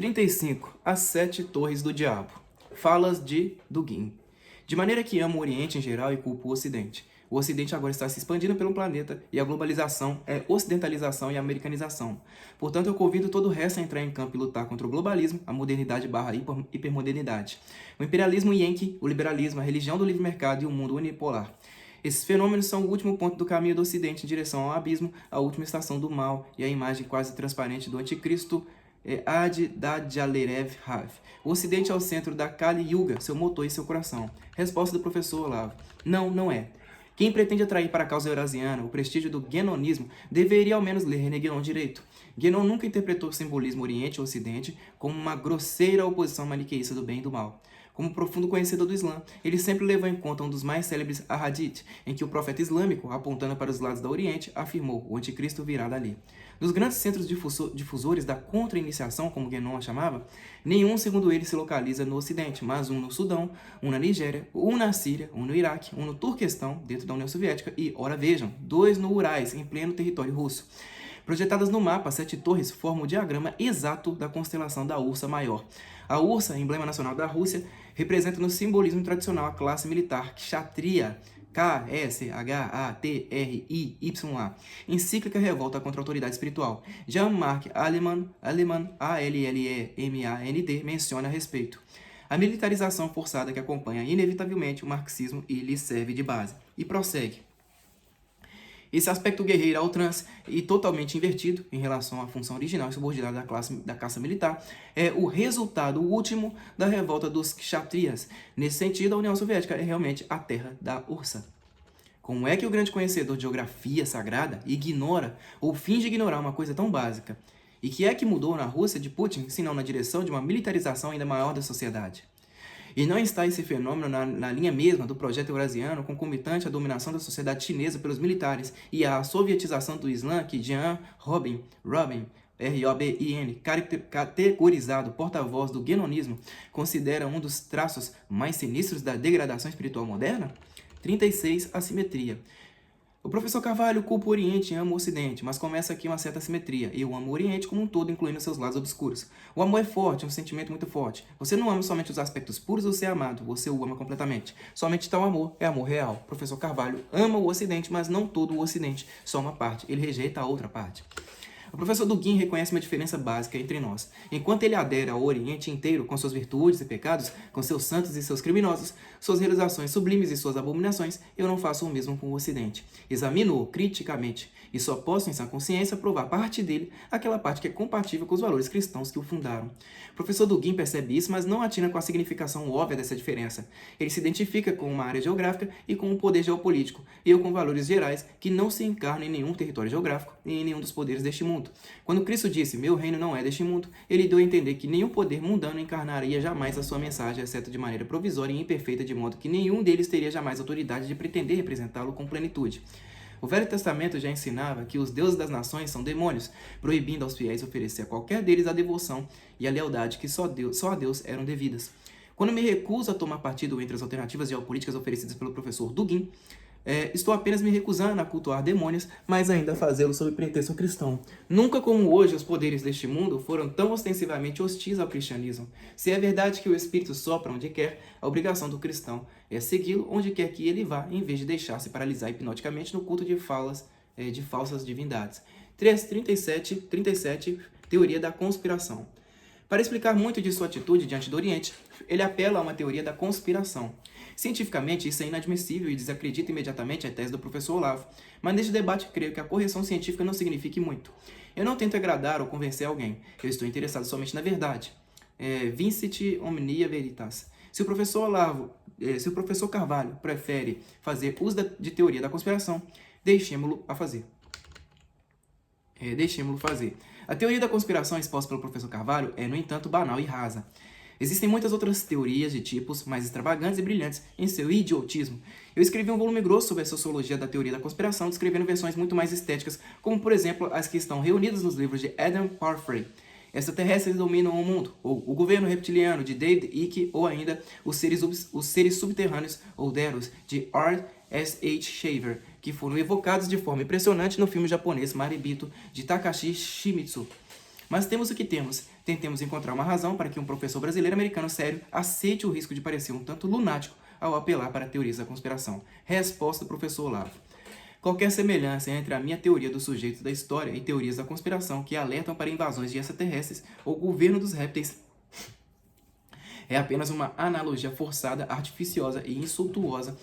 35. As 7 Torres do Diabo. Falas de Dugin. De maneira que amo o Oriente em geral e culpo o Ocidente. O Ocidente agora está se expandindo pelo planeta e a globalização é ocidentalização e americanização. Portanto, eu convido todo o resto a entrar em campo e lutar contra o globalismo, a modernidade barra hipermodernidade, o imperialismo yankee, o liberalismo, a religião do livre mercado e o mundo unipolar. Esses fenômenos são o último ponto do caminho do Ocidente em direção ao abismo, a última estação do mal e a imagem quase transparente do anticristo Ad Dajjalerev Rav. O Ocidente é o centro da Kali Yuga, seu motor e seu coração. Resposta do professor Olavo. Não, não é. Quem pretende atrair para a causa eurasiana o prestígio do guenonismo deveria ao menos ler René Guénon direito. Guénon nunca interpretou o simbolismo Oriente ou Ocidente como uma grosseira oposição maniqueísta do bem e do mal. Como profundo conhecedor do Islã, ele sempre levou em conta um dos mais célebres Ahadith, em que o profeta islâmico, apontando para os lados do Oriente, afirmou: o anticristo virá dali. Dos grandes centros difusores da contra-iniciação, como Guénon a chamava, nenhum, segundo ele, se localiza no Ocidente, mas um no Sudão, um na Nigéria, um na Síria, um no Iraque, um no Turquestão, dentro da União Soviética, e, ora vejam, 2 no Urais, em pleno território russo. Projetadas no mapa, as 7 torres formam o diagrama exato da constelação da Ursa Maior. A Ursa, emblema nacional da Rússia, representa no simbolismo tradicional a classe militar Kshatriya, K-S-H-A-T-R-I-Y-A, encíclica revolta contra a autoridade espiritual. Jean-Marc Alleman, A-L-L-E-M-A-N-D, menciona a respeito. A militarização forçada que acompanha inevitavelmente o marxismo e lhe serve de base. E prossegue. Esse aspecto guerreiro ao trans e totalmente invertido em relação à função original e subordinada da caça militar é o resultado último da revolta dos kshatriyas. Nesse sentido, a União Soviética é realmente a terra da Ursa. Como é que o grande conhecedor de geografia sagrada ignora ou finge ignorar uma coisa tão básica? E que é que mudou na Rússia de Putin, se não na direção de uma militarização ainda maior da sociedade? E não está esse fenômeno na linha mesma do projeto eurasiano, concomitante à dominação da sociedade chinesa pelos militares e à sovietização do Islã, que Jean Robin, R-O-B-I-N, categorizado porta-voz do guenonismo, considera um dos traços mais sinistros da degradação espiritual moderna? 36. Assimetria. O professor Carvalho culpa o Oriente e ama o Ocidente, mas começa aqui uma certa assimetria. Eu amo o Oriente como um todo, incluindo seus lados obscuros. O amor é forte, é um sentimento muito forte. Você não ama somente os aspectos puros do ser amado, você o ama completamente. Somente tal amor é amor real. O professor Carvalho ama o Ocidente, mas não todo o Ocidente, só uma parte. Ele rejeita a outra parte. O professor Dugin reconhece uma diferença básica entre nós. Enquanto ele adere ao Oriente inteiro, com suas virtudes e pecados, com seus santos e seus criminosos, suas realizações sublimes e suas abominações, eu não faço o mesmo com o Ocidente. Examino-o criticamente e só posso, em sã consciência, provar parte dele, aquela parte que é compatível com os valores cristãos que o fundaram. O professor Dugin percebe isso, mas não atina com a significação óbvia dessa diferença. Ele se identifica com uma área geográfica e com um poder geopolítico, eu com valores gerais que não se encarnam em nenhum território geográfico e em nenhum dos poderes deste mundo. Quando Cristo disse, meu reino não é deste mundo, ele deu a entender que nenhum poder mundano encarnaria jamais a sua mensagem, exceto de maneira provisória e imperfeita, de modo que nenhum deles teria jamais autoridade de pretender representá-lo com plenitude. O Velho Testamento já ensinava que os deuses das nações são demônios, proibindo aos fiéis oferecer a qualquer deles a devoção e a lealdade que só a Deus eram devidas. Quando me recuso a tomar partido entre as alternativas geopolíticas oferecidas pelo professor Dugin, estou apenas me recusando a cultuar demônios, mas ainda a fazê-lo sob pretexto cristão. Nunca como hoje os poderes deste mundo foram tão ostensivamente hostis ao cristianismo. Se é verdade que o Espírito sopra onde quer, a obrigação do cristão é segui-lo onde quer que ele vá, em vez de deixar-se paralisar hipnoticamente no culto de falsas divindades. 37. Teoria da conspiração. Para explicar muito de sua atitude diante do Oriente, ele apela a uma teoria da conspiração. Cientificamente, isso é inadmissível e desacredita imediatamente a tese do professor Olavo, mas neste debate creio que a correção científica não signifique muito. Eu não tento agradar ou convencer alguém, eu estou interessado somente na verdade. Vincit omnia veritas. Se o professor Carvalho prefere fazer uso de teoria da conspiração, deixemos-lo fazer. A teoria da conspiração exposta pelo professor Carvalho é, no entanto, banal e rasa. Existem muitas outras teorias de tipos mais extravagantes e brilhantes em seu idiotismo. Eu escrevi um volume grosso sobre a sociologia da teoria da conspiração, descrevendo versões muito mais estéticas, como, por exemplo, as que estão reunidas nos livros de Adam Parfrey. Extraterrestres dominam o mundo, ou O Governo Reptiliano, de David Icke, ou ainda Os Seres Subterrâneos, ou Deros, de R.S.H. Shaver, que foram evocados de forma impressionante no filme japonês Maribito, de Takashi Shimizu. Mas temos o que temos. Tentemos encontrar uma razão para que um professor brasileiro-americano sério aceite o risco de parecer um tanto lunático ao apelar para teorias da conspiração. Resposta do professor Olavo. Qualquer semelhança entre a minha teoria dos sujeitos da história e teorias da conspiração que alertam para invasões de extraterrestres ou governo dos répteis é apenas uma analogia forçada, artificiosa e insultuosa.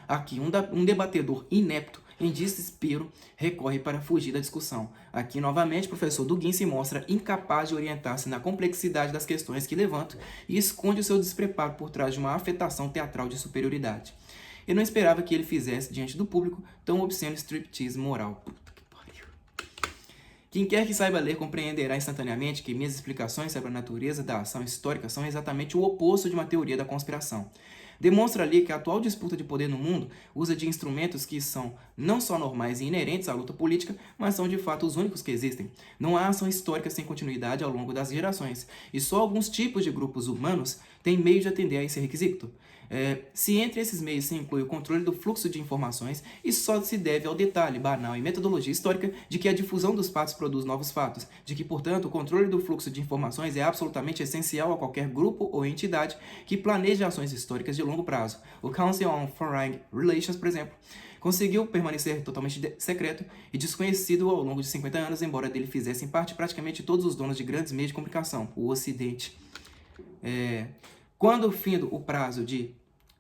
Aqui, um debatedor inepto, em desespero, recorre para fugir da discussão. Aqui, novamente, o professor Dugin se mostra incapaz de orientar-se na complexidade das questões que levanto e esconde o seu despreparo por trás de uma afetação teatral de superioridade. Eu não esperava que ele fizesse, diante do público, tão obsceno striptease moral. Quem quer que saiba ler compreenderá instantaneamente que minhas explicações sobre a natureza da ação histórica são exatamente o oposto de uma teoria da conspiração. Demonstra ali que a atual disputa de poder no mundo usa de instrumentos que são não só normais e inerentes à luta política, mas são de fato os únicos que existem. Não há ação histórica sem continuidade ao longo das gerações, e só alguns tipos de grupos humanos têm meio de atender a esse requisito. Se entre esses meios se inclui o controle do fluxo de informações, isso só se deve ao detalhe banal e metodologia histórica de que a difusão dos fatos produz novos fatos, de que, portanto, o controle do fluxo de informações é absolutamente essencial a qualquer grupo ou entidade que planeje ações históricas de longo prazo. O Council on Foreign Relations, por exemplo, conseguiu permanecer totalmente secreto e desconhecido ao longo de 50 anos, embora dele fizessem parte praticamente todos os donos de grandes meios de comunicação, o Ocidente. Quando findo o prazo de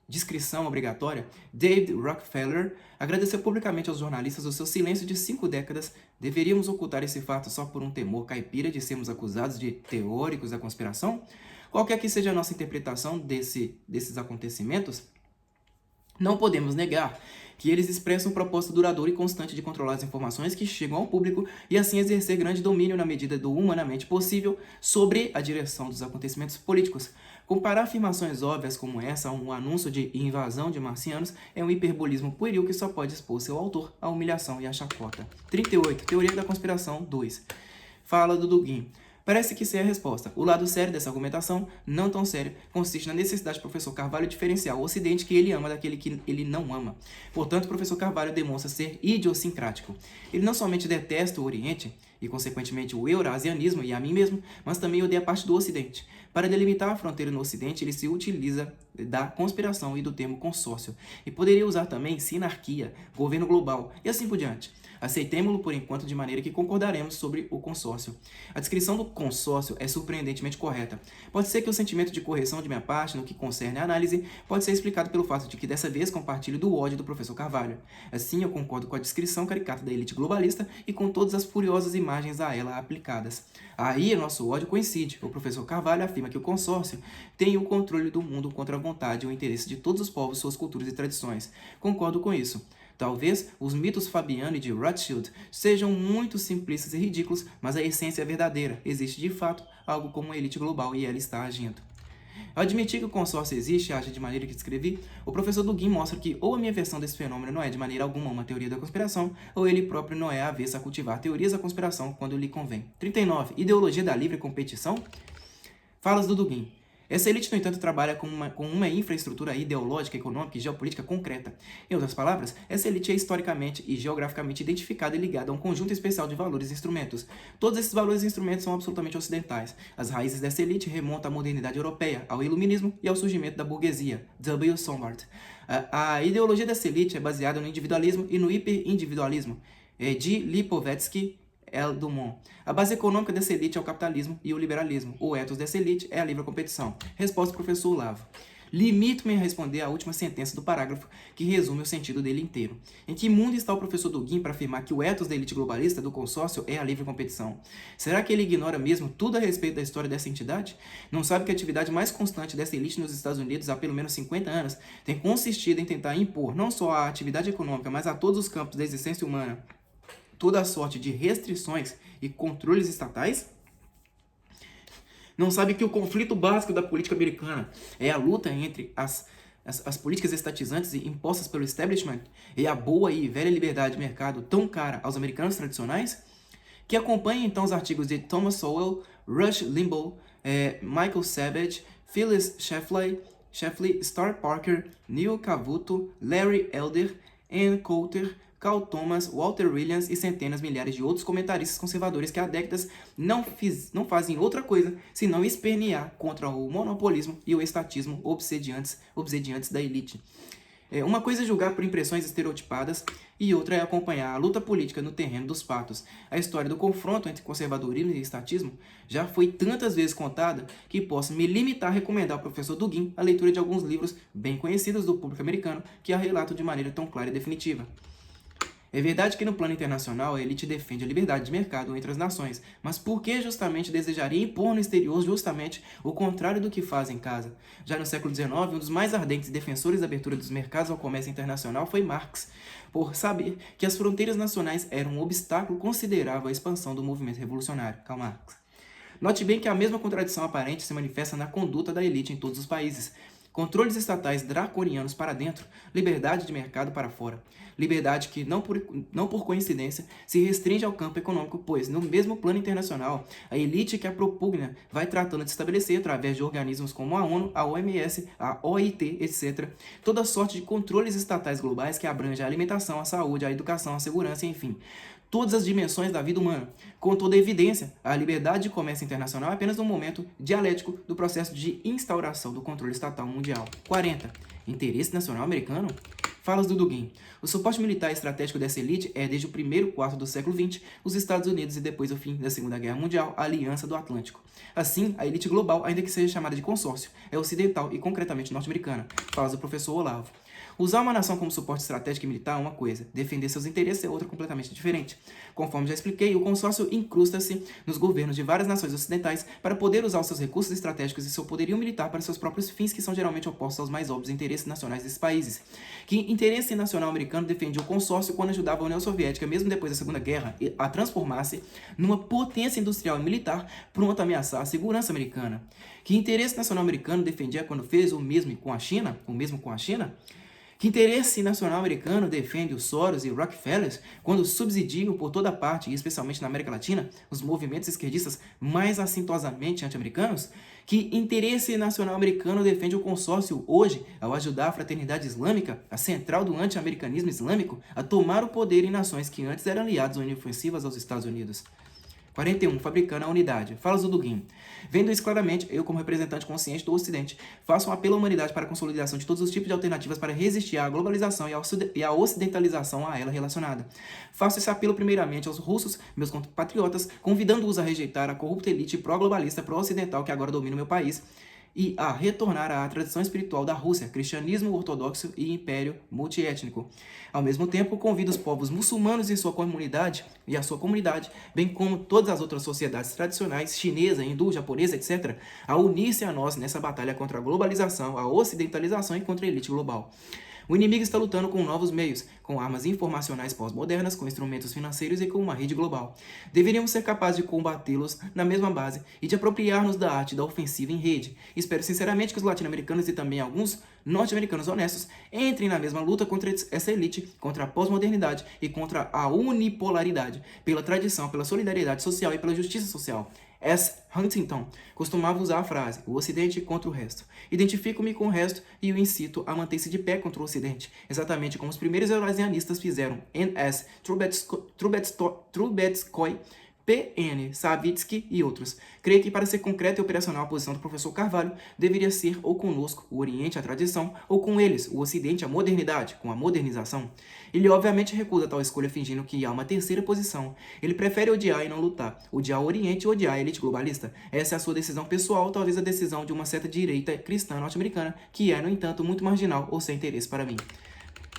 descrição obrigatória, David Rockefeller agradeceu publicamente aos jornalistas o seu silêncio de 5 décadas. Deveríamos ocultar esse fato só por um temor caipira de sermos acusados de teóricos da conspiração? Qualquer que seja a nossa interpretação desses acontecimentos, não podemos negar que eles expressam um propósito duradouro e constante de controlar as informações que chegam ao público e assim exercer grande domínio na medida do humanamente possível sobre a direção dos acontecimentos políticos. Comparar afirmações óbvias como essa a um anúncio de invasão de marcianos é um hiperbolismo pueril que só pode expor seu autor à humilhação e à chacota. 38. Teoria da conspiração 2. Fala do Dugin. Parece que sei a resposta. O lado sério dessa argumentação, não tão sério, consiste na necessidade do professor Carvalho diferenciar o Ocidente que ele ama daquele que ele não ama. Portanto, o professor Carvalho demonstra ser idiosincrático. Ele não somente detesta o Oriente, e consequentemente o eurasianismo e a mim mesmo, mas também odeia parte do Ocidente. Para delimitar a fronteira no Ocidente, ele se utiliza da conspiração e do termo consórcio, e poderia usar também sinarquia, governo global, e assim por diante. Aceitemo-lo por enquanto de maneira que concordaremos sobre o consórcio. A descrição do consórcio é surpreendentemente correta. Pode ser que o sentimento de correção de minha parte no que concerne à análise pode ser explicado pelo fato de que dessa vez compartilho do ódio do professor Carvalho. Assim, eu concordo com a descrição caricata da elite globalista e com todas as furiosas imagens a ela aplicadas. Aí, nosso ódio coincide. O professor Carvalho afirma que o consórcio tem o controle do mundo contra a vontade e o interesse de todos os povos, suas culturas e tradições. Concordo com isso. Talvez os mitos Fabiano e de Rothschild sejam muito simplistas e ridículos, mas a essência é verdadeira. Existe de fato algo como uma elite global e ela está agindo. Ao admitir que o consórcio existe e age de maneira que descrevi, o professor Dugin mostra que ou a minha versão desse fenômeno não é de maneira alguma uma teoria da conspiração, ou ele próprio não é avesso a cultivar teorias da conspiração quando lhe convém. 39. Ideologia da livre competição? Falas do Dugin. Essa elite, no entanto, trabalha com uma infraestrutura ideológica, econômica e geopolítica concreta. Em outras palavras, essa elite é historicamente e geograficamente identificada e ligada a um conjunto especial de valores e instrumentos. Todos esses valores e instrumentos são absolutamente ocidentais. As raízes dessa elite remontam à modernidade europeia, ao iluminismo e ao surgimento da burguesia. W. Sombart. A ideologia dessa elite é baseada no individualismo e no hiperindividualismo. De Lipovetsky L. Dumont. A base econômica dessa elite é o capitalismo e o liberalismo. O ethos dessa elite é a livre competição. Resposta do professor Olavo. Limito-me a responder a última sentença do parágrafo, que resume o sentido dele inteiro. Em que mundo está o professor Dugin para afirmar que o ethos da elite globalista do consórcio é a livre competição? Será que ele ignora mesmo tudo a respeito da história dessa entidade? Não sabe que a atividade mais constante dessa elite nos Estados Unidos há pelo menos 50 anos tem consistido em tentar impor não só a atividade econômica, mas a todos os campos da existência humana toda a sorte de restrições e controles estatais? Não sabe que o conflito básico da política americana é a luta entre as políticas estatizantes impostas pelo establishment e a boa e velha liberdade de mercado tão cara aos americanos tradicionais? Que acompanhe então os artigos de Thomas Sowell, Rush Limbaugh, Michael Savage, Phyllis Schlafly, Star Parker, Neil Cavuto, Larry Elder, Ann Coulter, Carl Thomas, Walter Williams e centenas, milhares de outros comentaristas conservadores que há décadas não fazem outra coisa senão espernear contra o monopolismo e o estatismo obsediantes da elite. Uma coisa é julgar por impressões estereotipadas e outra é acompanhar a luta política no terreno dos fatos. A história do confronto entre conservadorismo e estatismo já foi tantas vezes contada que posso me limitar a recomendar ao professor Dugin a leitura de alguns livros bem conhecidos do público americano que a relatam de maneira tão clara e definitiva. É verdade que no plano internacional a elite defende a liberdade de mercado entre as nações, mas por que justamente desejaria impor no exterior justamente o contrário do que faz em casa? Já no século XIX, um dos mais ardentes defensores da abertura dos mercados ao comércio internacional foi Marx, por saber que as fronteiras nacionais eram um obstáculo considerável à expansão do movimento revolucionário. Karl Marx. Note bem que a mesma contradição aparente se manifesta na conduta da elite em todos os países. Controles estatais draconianos para dentro, liberdade de mercado para fora. Liberdade que, não por coincidência, se restringe ao campo econômico, pois, no mesmo plano internacional, a elite que a propugna vai tratando de estabelecer, através de organismos como a ONU, a OMS, a OIT, etc., toda sorte de controles estatais globais que abrangem a alimentação, a saúde, a educação, a segurança, enfim, todas as dimensões da vida humana. Com toda evidência, a liberdade de comércio internacional é apenas um momento dialético do processo de instauração do controle estatal mundial. 40. Interesse nacional americano? Falas do Dugin. O suporte militar estratégico dessa elite é, desde o primeiro quarto do século XX, os Estados Unidos e depois o fim da Segunda Guerra Mundial, a Aliança do Atlântico. Assim, a elite global, ainda que seja chamada de consórcio, é ocidental e concretamente norte-americana. Falas do professor Olavo. Usar uma nação como suporte estratégico e militar é uma coisa, defender seus interesses é outra completamente diferente. Conforme já expliquei, o consórcio incrusta-se nos governos de várias nações ocidentais para poder usar os seus recursos estratégicos e seu poderio militar para seus próprios fins, que são geralmente opostos aos mais óbvios interesses nacionais desses países. Que interesse nacional americano defendia o consórcio quando ajudava a União Soviética, mesmo depois da Segunda Guerra, a transformar-se numa potência industrial e militar pronta a ameaçar a segurança americana. Que interesse nacional americano defendia quando fez o mesmo com a China? Que interesse nacional americano defende os Soros e Rockefellers quando subsidiam por toda parte, e especialmente na América Latina, os movimentos esquerdistas mais assintosamente anti-americanos? Que interesse nacional americano defende o consórcio hoje ao ajudar a fraternidade islâmica, a central do anti-americanismo islâmico, a tomar o poder em nações que antes eram aliadas ou inofensivas aos Estados Unidos? 41. Fabricando a unidade. Falas do Dugin. Vendo isso claramente, eu, como representante consciente do Ocidente, faço um apelo à humanidade para a consolidação de todos os tipos de alternativas para resistir à globalização e à ocidentalização a ela relacionada. Faço esse apelo primeiramente aos russos, meus compatriotas, convidando-os a rejeitar a corrupta elite pró-globalista, pró-ocidental que agora domina o meu país, e a retornar à tradição espiritual da Rússia, cristianismo ortodoxo e império multiétnico. Ao mesmo tempo, convido os povos muçulmanos e a sua comunidade, bem como todas as outras sociedades tradicionais, chinesa, hindu, japonesa, etc., a unir-se a nós nessa batalha contra a globalização, a ocidentalização e contra a elite global. O inimigo está lutando com novos meios, com armas informacionais pós-modernas, com instrumentos financeiros e com uma rede global. Deveríamos ser capazes de combatê-los na mesma base e de apropriar-nos da arte da ofensiva em rede. Espero sinceramente que os latino-americanos e também alguns norte-americanos honestos entrem na mesma luta contra essa elite, contra a pós-modernidade e contra a unipolaridade, pela tradição, pela solidariedade social e pela justiça social. S. Huntington costumava usar a frase, o Ocidente contra o resto. Identifico-me com o resto e o incito a manter-se de pé contra o Ocidente, exatamente como os primeiros eurasianistas fizeram. N.S. Trubetskoy, P.N. Savitsky e outros. Creio que para ser concreta e operacional a posição do professor Carvalho deveria ser ou conosco, o Oriente, a tradição, ou com eles, o Ocidente, a modernidade, com a modernização. Ele obviamente recusa tal escolha fingindo que há uma terceira posição. Ele prefere odiar e não lutar, odiar o Oriente e odiar a elite globalista. Essa é a sua decisão pessoal, talvez a decisão de uma certa direita cristã norte-americana, que é, no entanto, muito marginal ou sem interesse para mim.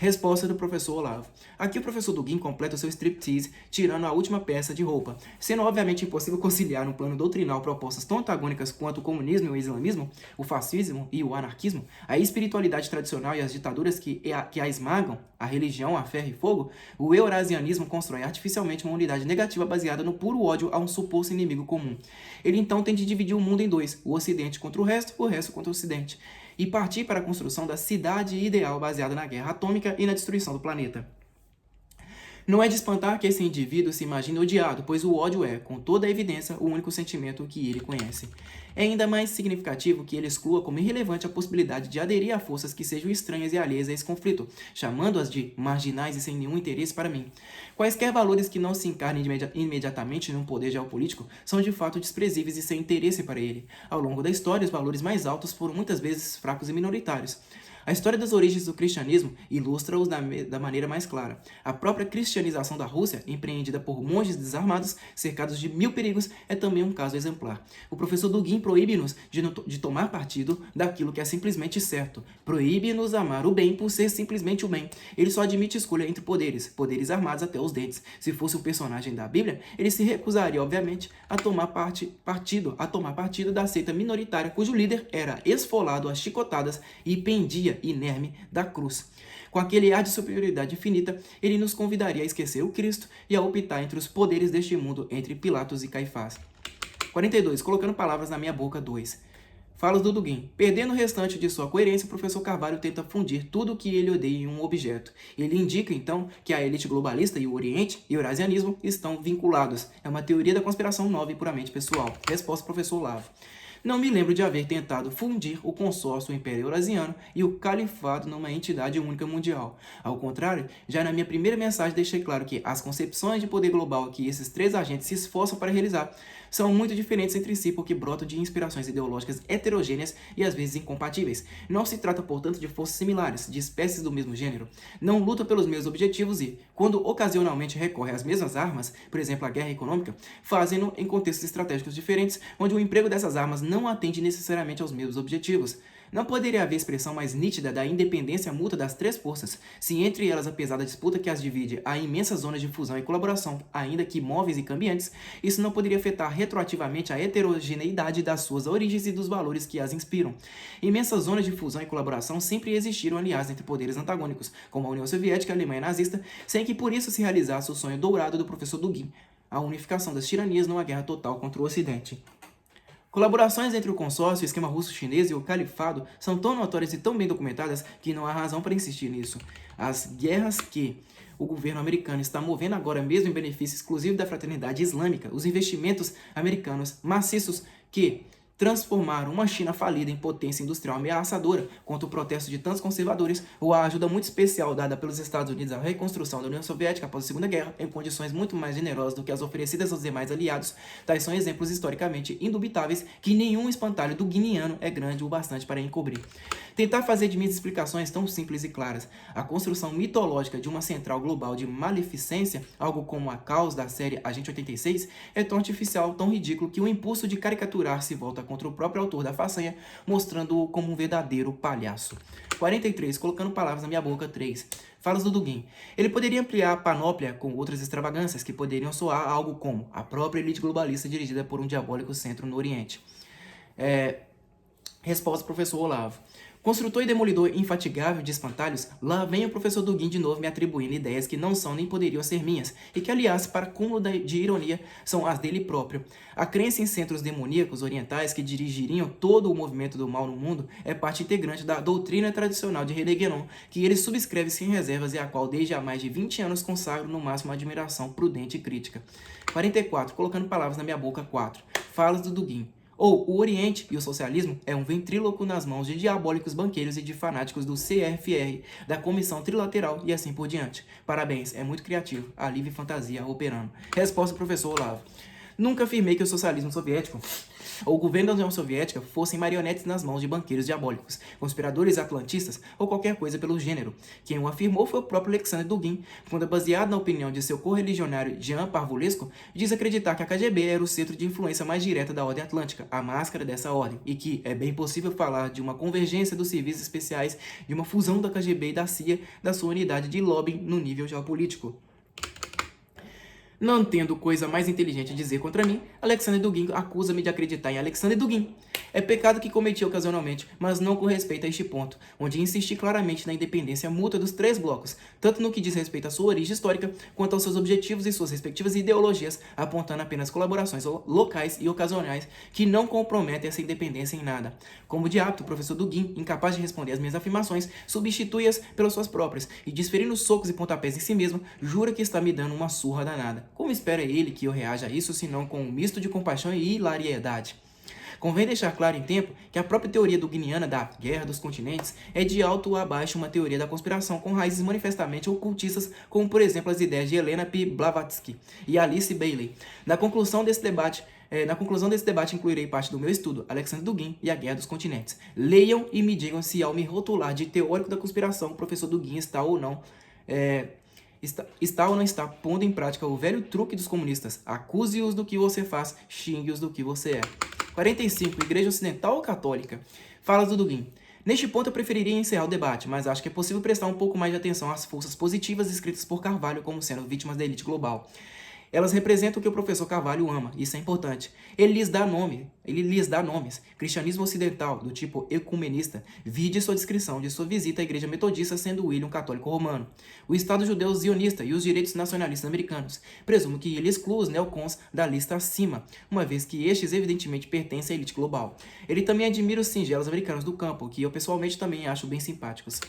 Resposta do professor Olavo. Aqui o professor Dugin completa o seu striptease, tirando a última peça de roupa. Sendo obviamente impossível conciliar no plano doutrinal propostas tão antagônicas quanto o comunismo e o islamismo, o fascismo e o anarquismo, a espiritualidade tradicional e as ditaduras que a esmagam, a religião a ferro e fogo, o eurasianismo constrói artificialmente uma unidade negativa baseada no puro ódio a um suposto inimigo comum. Ele então tem de dividir o mundo em dois, o Ocidente contra o resto contra o Ocidente, e partir para a construção da cidade ideal baseada na guerra atômica e na destruição do planeta. Não é de espantar que esse indivíduo se imagine odiado, pois o ódio é, com toda a evidência, o único sentimento que ele conhece. É ainda mais significativo que ele exclua como irrelevante a possibilidade de aderir a forças que sejam estranhas e alheias a esse conflito, chamando-as de marginais e sem nenhum interesse para mim. Quaisquer valores que não se encarnem imediatamente num poder geopolítico são de fato desprezíveis e sem interesse para ele. Ao longo da história, os valores mais altos foram muitas vezes fracos e minoritários. A história das origens do cristianismo ilustra-os da maneira mais clara. A própria cristianização da Rússia, empreendida por monges desarmados, cercados de 1000 perigos, é também um caso exemplar. O professor Dugin proíbe-nos de tomar partido daquilo que é simplesmente certo. Proíbe-nos amar o bem por ser simplesmente o bem. Ele só admite escolha entre poderes armados até os dentes. Se fosse um personagem da Bíblia, ele se recusaria, obviamente, a tomar partido da seita minoritária, cujo líder era esfolado a chicotadas e pendia inerme da cruz. Com aquele ar de superioridade infinita, ele nos convidaria a esquecer o Cristo e a optar entre os poderes deste mundo, entre Pilatos e Caifás. 42. Colocando palavras na minha boca. 2. Falas do Dugin. Perdendo o restante de sua coerência, o professor Carvalho tenta fundir tudo o que ele odeia em um objeto. Ele indica, então, que a elite globalista e o Oriente e o eurasianismo estão vinculados. É uma teoria da conspiração nova e puramente pessoal. Resposta, professor Olavo. Não me lembro de haver tentado fundir o consórcio Império Eurasiano e o Califado numa entidade única mundial. Ao contrário, já na minha primeira mensagem deixei claro que as concepções de poder global que esses três agentes se esforçam para realizar são muito diferentes entre si porque brotam de inspirações ideológicas heterogêneas e às vezes incompatíveis. Não se trata, portanto, de forças similares, de espécies do mesmo gênero. Não lutam pelos mesmos objetivos e, quando ocasionalmente recorrem às mesmas armas, por exemplo, a guerra econômica, fazem-no em contextos estratégicos diferentes, onde o emprego dessas armas não atende necessariamente aos mesmos objetivos. Não poderia haver expressão mais nítida da independência mútua das três forças, se entre elas a pesada disputa que as divide há imensas zonas de fusão e colaboração, ainda que móveis e cambiantes, isso não poderia afetar retroativamente a heterogeneidade das suas origens e dos valores que as inspiram. Imensas zonas de fusão e colaboração sempre existiram, aliás, entre poderes antagônicos, como a União Soviética e a Alemanha nazista, sem que por isso se realizasse o sonho dourado do professor Dugin, a unificação das tiranias numa guerra total contra o Ocidente. Colaborações entre o consórcio, o esquema russo-chinês e o califado são tão notórias e tão bem documentadas que não há razão para insistir nisso. As guerras que o governo americano está movendo agora mesmo em benefício exclusivo da fraternidade islâmica, os investimentos americanos maciços que transformaram uma China falida em potência industrial ameaçadora contra o protesto de tantos conservadores, ou a ajuda muito especial dada pelos Estados Unidos à reconstrução da União Soviética após a Segunda Guerra, em condições muito mais generosas do que as oferecidas aos demais aliados, tais são exemplos historicamente indubitáveis que nenhum espantalho do guineano é grande o bastante para encobrir. Tentar fazer de minhas explicações tão simples e claras a construção mitológica de uma central global de maleficência, algo como a Caos da série Agente 86, é tão artificial, tão ridículo que o impulso de caricaturar se volta contra o próprio autor da façanha, mostrando-o como um verdadeiro palhaço. 43. Colocando palavras na minha boca. 3. Falas do Dugin. Ele poderia ampliar a panóplia com outras extravagâncias que poderiam soar algo como a própria elite globalista dirigida por um diabólico centro no Oriente. Resposta, professor Olavo. Construtor e demolidor infatigável de espantalhos, lá vem o professor Dugin de novo me atribuindo ideias que não são nem poderiam ser minhas, e que, aliás, para cúmulo de ironia, são as dele próprio. A crença em centros demoníacos orientais que dirigiriam todo o movimento do mal no mundo é parte integrante da doutrina tradicional de René Guénon, que ele subscreve sem reservas e a qual desde há mais de 20 anos consagro no máximo admiração prudente e crítica. 44. Colocando palavras na minha boca. 4. Falas do Dugin. Ou o Oriente e o socialismo é um ventríloco nas mãos de diabólicos banqueiros e de fanáticos do CFR, da Comissão Trilateral e assim por diante. Parabéns, é muito criativo. A livre fantasia operando. Resposta, professor Olavo. Nunca afirmei que o socialismo soviético ou o governo da União Soviética fossem marionetes nas mãos de banqueiros diabólicos, conspiradores atlantistas ou qualquer coisa pelo gênero. Quem o afirmou foi o próprio Alexander Dugin, quando, baseado na opinião de seu correligionário Jean Parvulescu, diz acreditar que a KGB era o centro de influência mais direta da Ordem Atlântica, a máscara dessa ordem, e que é bem possível falar de uma convergência dos serviços especiais, de uma fusão da KGB e da CIA, da sua unidade de lobbying no nível geopolítico. Não tendo coisa mais inteligente a dizer contra mim, Alexander Dugin acusa-me de acreditar em Alexander Dugin. É pecado que cometi ocasionalmente, mas não com respeito a este ponto, onde insisti claramente na independência mútua dos três blocos, tanto no que diz respeito à sua origem histórica, quanto aos seus objetivos e suas respectivas ideologias, apontando apenas colaborações locais e ocasionais que não comprometem essa independência em nada. Como de hábito, o professor Dugin, incapaz de responder às minhas afirmações, substitui-as pelas suas próprias, e desferindo socos e pontapés em si mesmo, jura que está me dando uma surra danada. Como espera ele que eu reaja a isso, senão com um misto de compaixão e hilariedade? Convém deixar claro em tempo que a própria teoria duginiana da Guerra dos Continentes é de alto a baixo uma teoria da conspiração com raízes manifestamente ocultistas, como por exemplo as ideias de Helena P. Blavatsky e Alice Bailey. Na conclusão desse debate, incluirei parte do meu estudo, Alexander Dugin e a Guerra dos Continentes. Leiam e me digam se, ao me rotular de teórico da conspiração, o professor Dugin está ou não pondo em prática o velho truque dos comunistas. Acuse-os do que você faz, xingue-os do que você é. 45. Igreja Ocidental ou Católica? Falas do Dugin. Neste ponto eu preferiria encerrar o debate, mas acho que é possível prestar um pouco mais de atenção às forças positivas descritas por Carvalho como sendo vítimas da elite global. Elas representam o que o professor Carvalho ama, isso é importante. Ele lhes dá nomes. Cristianismo ocidental, do tipo ecumenista, vide sua descrição de sua visita à igreja metodista sendo William um católico romano. O Estado judeu zionista e os direitos nacionalistas americanos. Presumo que ele exclua os neocons da lista acima, uma vez que estes evidentemente pertencem à elite global. Ele também admira os singelos americanos do campo, que eu pessoalmente também acho bem simpáticos.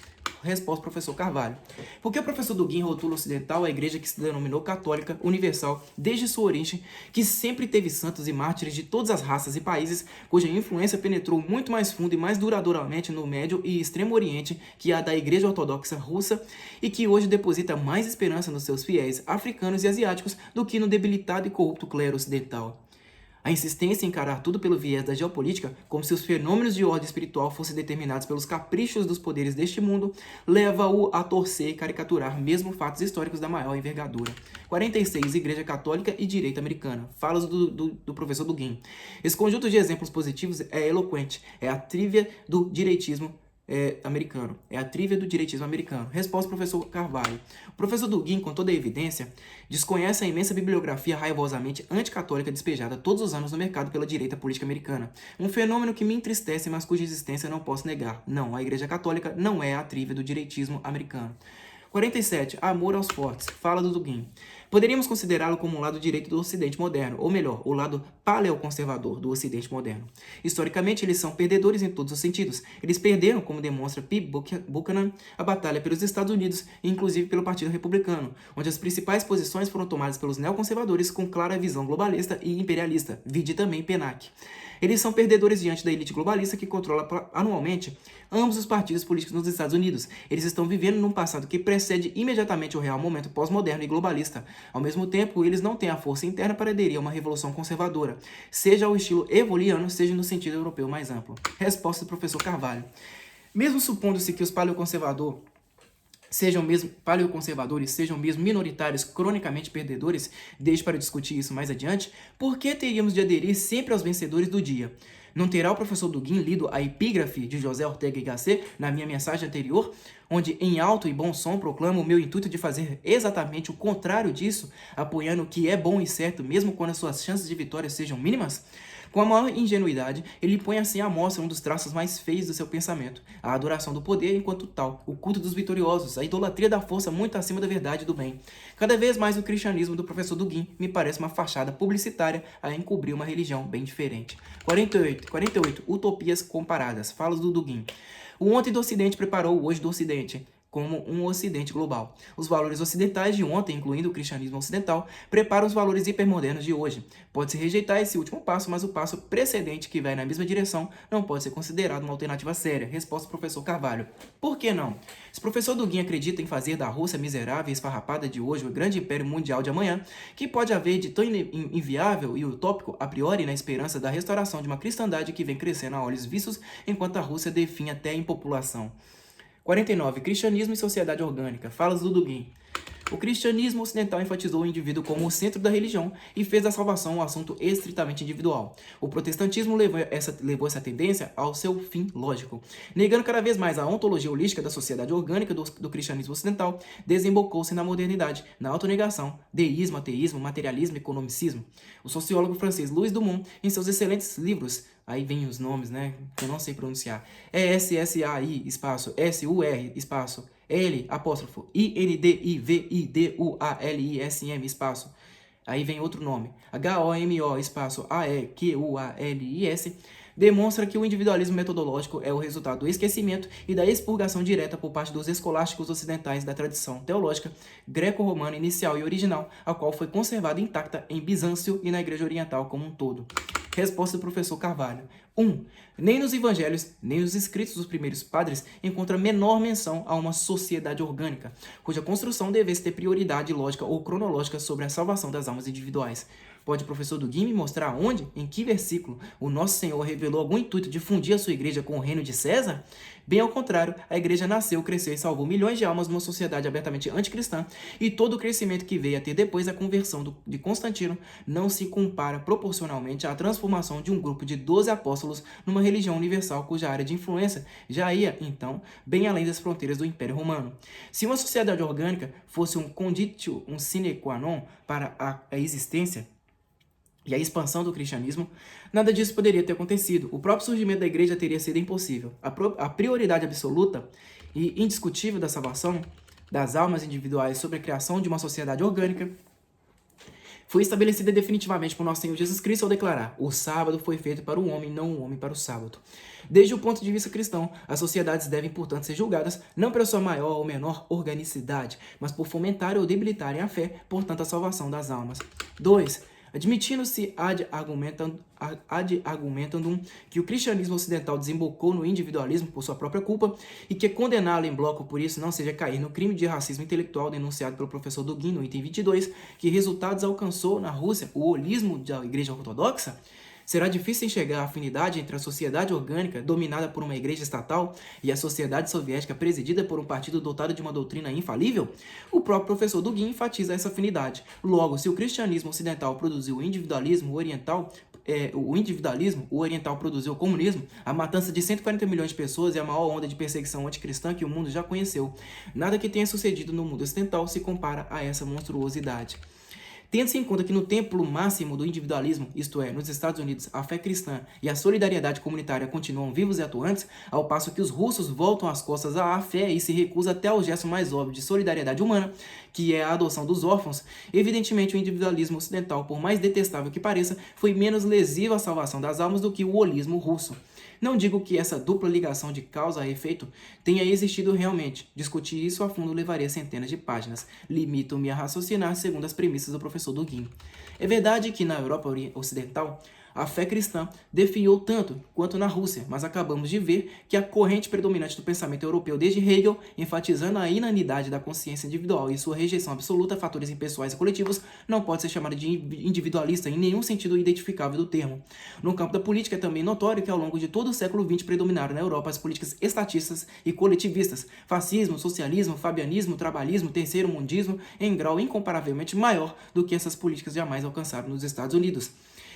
Resposta do professor Carvalho. Por que o professor Dugin rotula ocidental a igreja que se denominou católica, universal, desde sua origem, que sempre teve santos e mártires de todas as raças e países, cuja influência penetrou muito mais fundo e mais duradouramente no Médio e Extremo Oriente que a da igreja ortodoxa russa e que hoje deposita mais esperança nos seus fiéis africanos e asiáticos do que no debilitado e corrupto clero ocidental? A insistência em encarar tudo pelo viés da geopolítica, como se os fenômenos de ordem espiritual fossem determinados pelos caprichos dos poderes deste mundo, leva-o a torcer e caricaturar mesmo fatos históricos da maior envergadura. 46. Igreja Católica e Direito Americana. Falas do professor Dugin. Esse conjunto de exemplos positivos é eloquente. É a trívia do direitismo americano. É a trívia do direitismo americano. Resposta do professor Carvalho. O professor Dugin, com toda a evidência, desconhece a imensa bibliografia raivosamente anticatólica despejada todos os anos no mercado pela direita política americana. Um fenômeno que me entristece, mas cuja existência não posso negar. Não, a Igreja Católica não é a trívia do direitismo americano. 47. Amor aos fortes. Fala do Dugin. Poderíamos considerá-lo como um lado direito do Ocidente moderno, ou melhor, o lado paleoconservador do Ocidente moderno. Historicamente, eles são perdedores em todos os sentidos. Eles perderam, como demonstra P. Buchanan, a batalha pelos Estados Unidos e inclusive pelo Partido Republicano, onde as principais posições foram tomadas pelos neoconservadores com clara visão globalista e imperialista, vide também PENAC. Eles são perdedores diante da elite globalista que controla anualmente ambos os partidos políticos nos Estados Unidos. Eles estão vivendo num passado que precede imediatamente o real momento pós-moderno e globalista. Ao mesmo tempo, eles não têm a força interna para aderir a uma revolução conservadora, seja ao estilo evoliano, seja no sentido europeu mais amplo. Resposta do professor Carvalho. Mesmo supondo-se que os paleoconservadores sejam mesmo minoritários, cronicamente perdedores, deixe para discutir isso mais adiante, por que teríamos de aderir sempre aos vencedores do dia? Não terá o professor Dugin lido a epígrafe de José Ortega y Gasset na minha mensagem anterior, onde em alto e bom som proclamo o meu intuito de fazer exatamente o contrário disso, apoiando o que é bom e certo mesmo quando as suas chances de vitória sejam mínimas? Com a maior ingenuidade, ele põe assim à mostra um dos traços mais feios do seu pensamento, a adoração do poder enquanto tal, o culto dos vitoriosos, a idolatria da força muito acima da verdade e do bem. Cada vez mais o cristianismo do professor Dugin me parece uma fachada publicitária a encobrir uma religião bem diferente. 48. Utopias comparadas. Falas do Dugin. O ontem do Ocidente preparou o hoje do Ocidente como um ocidente global. Os valores ocidentais de ontem, incluindo o cristianismo ocidental, preparam os valores hipermodernos de hoje. Pode-se rejeitar esse último passo, mas o passo precedente, que vai na mesma direção, não pode ser considerado uma alternativa séria. Resposta do professor Carvalho. Por que não? Se o professor Dugin acredita em fazer da Rússia miserável e esfarrapada de hoje o grande império mundial de amanhã, que pode haver de tão inviável e utópico a priori na esperança da restauração de uma cristandade que vem crescendo a olhos vistos enquanto a Rússia definha até em população. 49. Cristianismo e sociedade orgânica. Falas do Dugin. O cristianismo ocidental enfatizou o indivíduo como o centro da religião e fez da salvação um assunto estritamente individual. O protestantismo levou essa tendência ao seu fim lógico. Negando cada vez mais a ontologia holística da sociedade orgânica do cristianismo ocidental, desembocou-se na modernidade, na autonegação, deísmo, ateísmo, materialismo e economicismo. O sociólogo francês Louis Dumont, em seus excelentes livros, aí vem os nomes, né, que eu não sei pronunciar, ESSAI, espaço, SUR, espaço, L, apóstrofo, INDIVIDUALISM, espaço. Aí vem outro nome. HOMO, espaço, AEQUALIS, demonstra que o individualismo metodológico é o resultado do esquecimento e da expurgação direta por parte dos escolásticos ocidentais da tradição teológica greco-romana inicial e original, a qual foi conservada intacta em Bizâncio e na Igreja Oriental como um todo. Resposta do professor Carvalho. 1. Nem nos evangelhos, nem nos escritos dos primeiros padres encontra menor menção a uma sociedade orgânica, cuja construção devesse ter prioridade lógica ou cronológica sobre a salvação das almas individuais. Pode o professor Dugin me mostrar onde, em que versículo, o Nosso Senhor revelou algum intuito de fundir a sua igreja com o reino de César? Bem ao contrário, a igreja nasceu, cresceu e salvou milhões de almas numa sociedade abertamente anticristã, e todo o crescimento que veio a ter depois da conversão de Constantino não se compara proporcionalmente à transformação de um grupo de 12 apóstolos numa religião universal cuja área de influência já ia, então, bem além das fronteiras do Império Romano. Se uma sociedade orgânica fosse um conditio, um sine qua non para a existência e a expansão do cristianismo, nada disso poderia ter acontecido. O próprio surgimento da igreja teria sido impossível. A prioridade absoluta e indiscutível da salvação das almas individuais sobre a criação de uma sociedade orgânica foi estabelecida definitivamente por nosso Senhor Jesus Cristo ao declarar: o sábado foi feito para o homem, não o homem para o sábado. Desde o ponto de vista cristão, as sociedades devem, portanto, ser julgadas não pela sua maior ou menor organicidade, mas por fomentarem ou debilitarem a fé, portanto, a salvação das almas. 2. Admitindo-se ad argumentandum que o cristianismo ocidental desembocou no individualismo por sua própria culpa e que condená-lo em bloco por isso não seja cair no crime de racismo intelectual denunciado pelo professor Dugin no item 22, que resultados alcançou na Rússia o holismo da Igreja Ortodoxa, será difícil enxergar a afinidade entre a sociedade orgânica, dominada por uma igreja estatal, e a sociedade soviética, presidida por um partido dotado de uma doutrina infalível? O próprio professor Dugin enfatiza essa afinidade. Logo, se o cristianismo ocidental produziu o individualismo, o oriental produziu o comunismo, a matança de 140 milhões de pessoas e a maior onda de perseguição anticristã que o mundo já conheceu. Nada que tenha sucedido no mundo ocidental se compara a essa monstruosidade. Tendo-se em conta que no templo máximo do individualismo, isto é, nos Estados Unidos, a fé cristã e a solidariedade comunitária continuam vivos e atuantes, ao passo que os russos voltam as costas à fé e se recusam até ao gesto mais óbvio de solidariedade humana, que é a adoção dos órfãos, evidentemente o individualismo ocidental, por mais detestável que pareça, foi menos lesivo à salvação das almas do que o holismo russo. Não digo que essa dupla ligação de causa a efeito tenha existido realmente. Discutir isso a fundo levaria centenas de páginas. Limito-me a raciocinar segundo as premissas do professor Dugin. É verdade que na Europa Ocidental a fé cristã definhou tanto quanto na Rússia, mas acabamos de ver que a corrente predominante do pensamento europeu desde Hegel, enfatizando a inanidade da consciência individual e sua rejeição absoluta a fatores impessoais e coletivos, não pode ser chamada de individualista em nenhum sentido identificável do termo. No campo da política é também notório que ao longo de todo o século XX predominaram na Europa as políticas estatistas e coletivistas, fascismo, socialismo, fabianismo, trabalhismo, terceiro-mundismo, em grau incomparavelmente maior do que essas políticas jamais alcançaram nos Estados Unidos.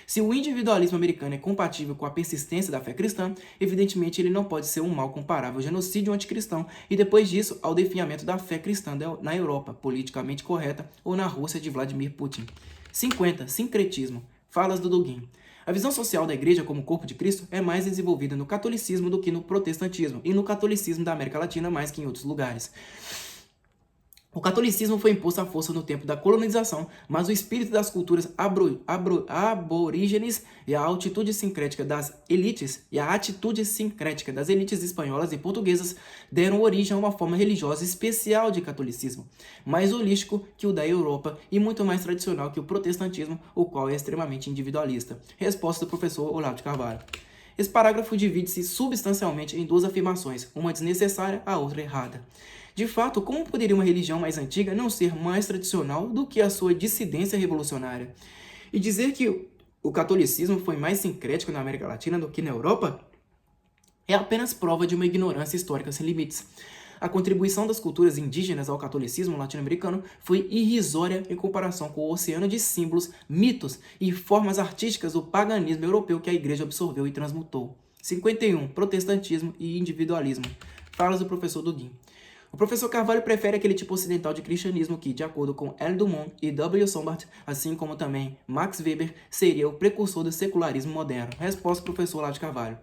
Se o individualismo americano é compatível com a persistência da fé cristã, evidentemente ele não pode ser um mal comparável ao genocídio anticristão e depois disso ao definhamento da fé cristã na Europa, politicamente correta, ou na Rússia de Vladimir Putin. 50. Sincretismo. Falas do Dugin. A visão social da igreja como corpo de Cristo é mais desenvolvida no catolicismo do que no protestantismo, e no catolicismo da América Latina mais que em outros lugares. O catolicismo foi imposto à força no tempo da colonização, mas o espírito das culturas aborígenes e a atitude sincrética das elites espanholas e portuguesas deram origem a uma forma religiosa especial de catolicismo, mais holístico que o da Europa e muito mais tradicional que o protestantismo, o qual é extremamente individualista. Resposta do professor Olavo de Carvalho. Esse parágrafo divide-se substancialmente em duas afirmações, uma desnecessária, a outra errada. De fato, como poderia uma religião mais antiga não ser mais tradicional do que a sua dissidência revolucionária? E dizer que o catolicismo foi mais sincrético na América Latina do que na Europa é apenas prova de uma ignorância histórica sem limites. a contribuição das culturas indígenas ao catolicismo latino-americano foi irrisória em comparação com o oceano de símbolos, mitos e formas artísticas do paganismo europeu que a igreja absorveu e transmutou. 51. Protestantismo e individualismo. Falas do professor Dugin. O professor Carvalho prefere aquele tipo ocidental de cristianismo que, de acordo com L. Dumont e W. Sombart, assim como também Max Weber, seria o precursor do secularismo moderno. Resposta do professor Olavo de Carvalho.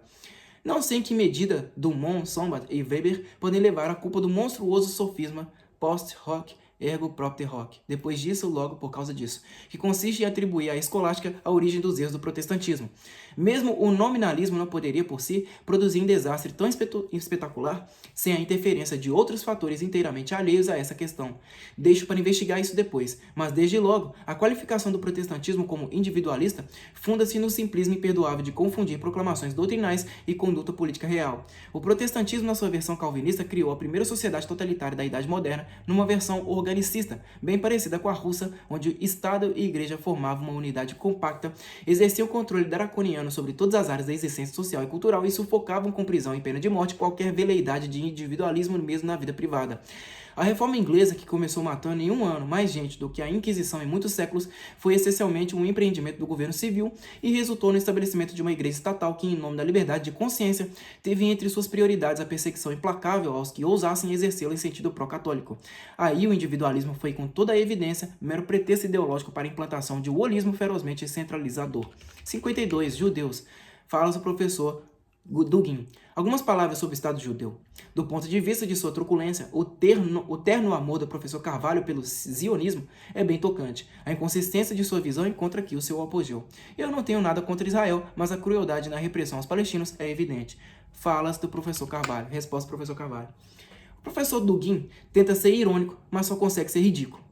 Não sei em que medida Dumont, Sombart e Weber podem levar a culpa do monstruoso sofisma post-hoc ergo propter hoc, depois disso, logo por causa disso, que consiste em atribuir à escolástica a origem dos erros do protestantismo. Mesmo o nominalismo não poderia, por si, produzir um desastre tão espetacular sem a interferência de outros fatores inteiramente alheios a essa questão. Deixo para investigar isso depois, mas desde logo, a qualificação do protestantismo como individualista funda-se no simplismo imperdoável de confundir proclamações doutrinais e conduta política real. O protestantismo, na sua versão calvinista, criou a primeira sociedade totalitária da Idade Moderna numa versão organicista, bem parecida com a russa, onde Estado e Igreja formavam uma unidade compacta, exerciam controle draconiano sobre todas as áreas da existência social e cultural e sufocavam com prisão e pena de morte qualquer veleidade de individualismo mesmo na vida privada. A reforma inglesa, que começou matando em um ano mais gente do que a Inquisição em muitos séculos, foi essencialmente um empreendimento do governo civil e resultou no estabelecimento de uma igreja estatal que, em nome da liberdade de consciência, teve entre suas prioridades a perseguição implacável aos que ousassem exercê-la em sentido pró-católico. Aí o individualismo foi, com toda a evidência, mero pretexto ideológico para a implantação de um holismo ferozmente centralizador. 52. Judeus. Fala o professor Dugin. Algumas palavras sobre o Estado judeu. Do ponto de vista de sua truculência, o terno amor do professor Carvalho pelo zionismo é bem tocante. A inconsistência de sua visão encontra aqui o seu apogeu. Eu não tenho nada contra Israel, mas a crueldade na repressão aos palestinos é evidente. Falas do professor Carvalho. Resposta do professor Carvalho. O professor Dugin tenta ser irônico, mas só consegue ser ridículo.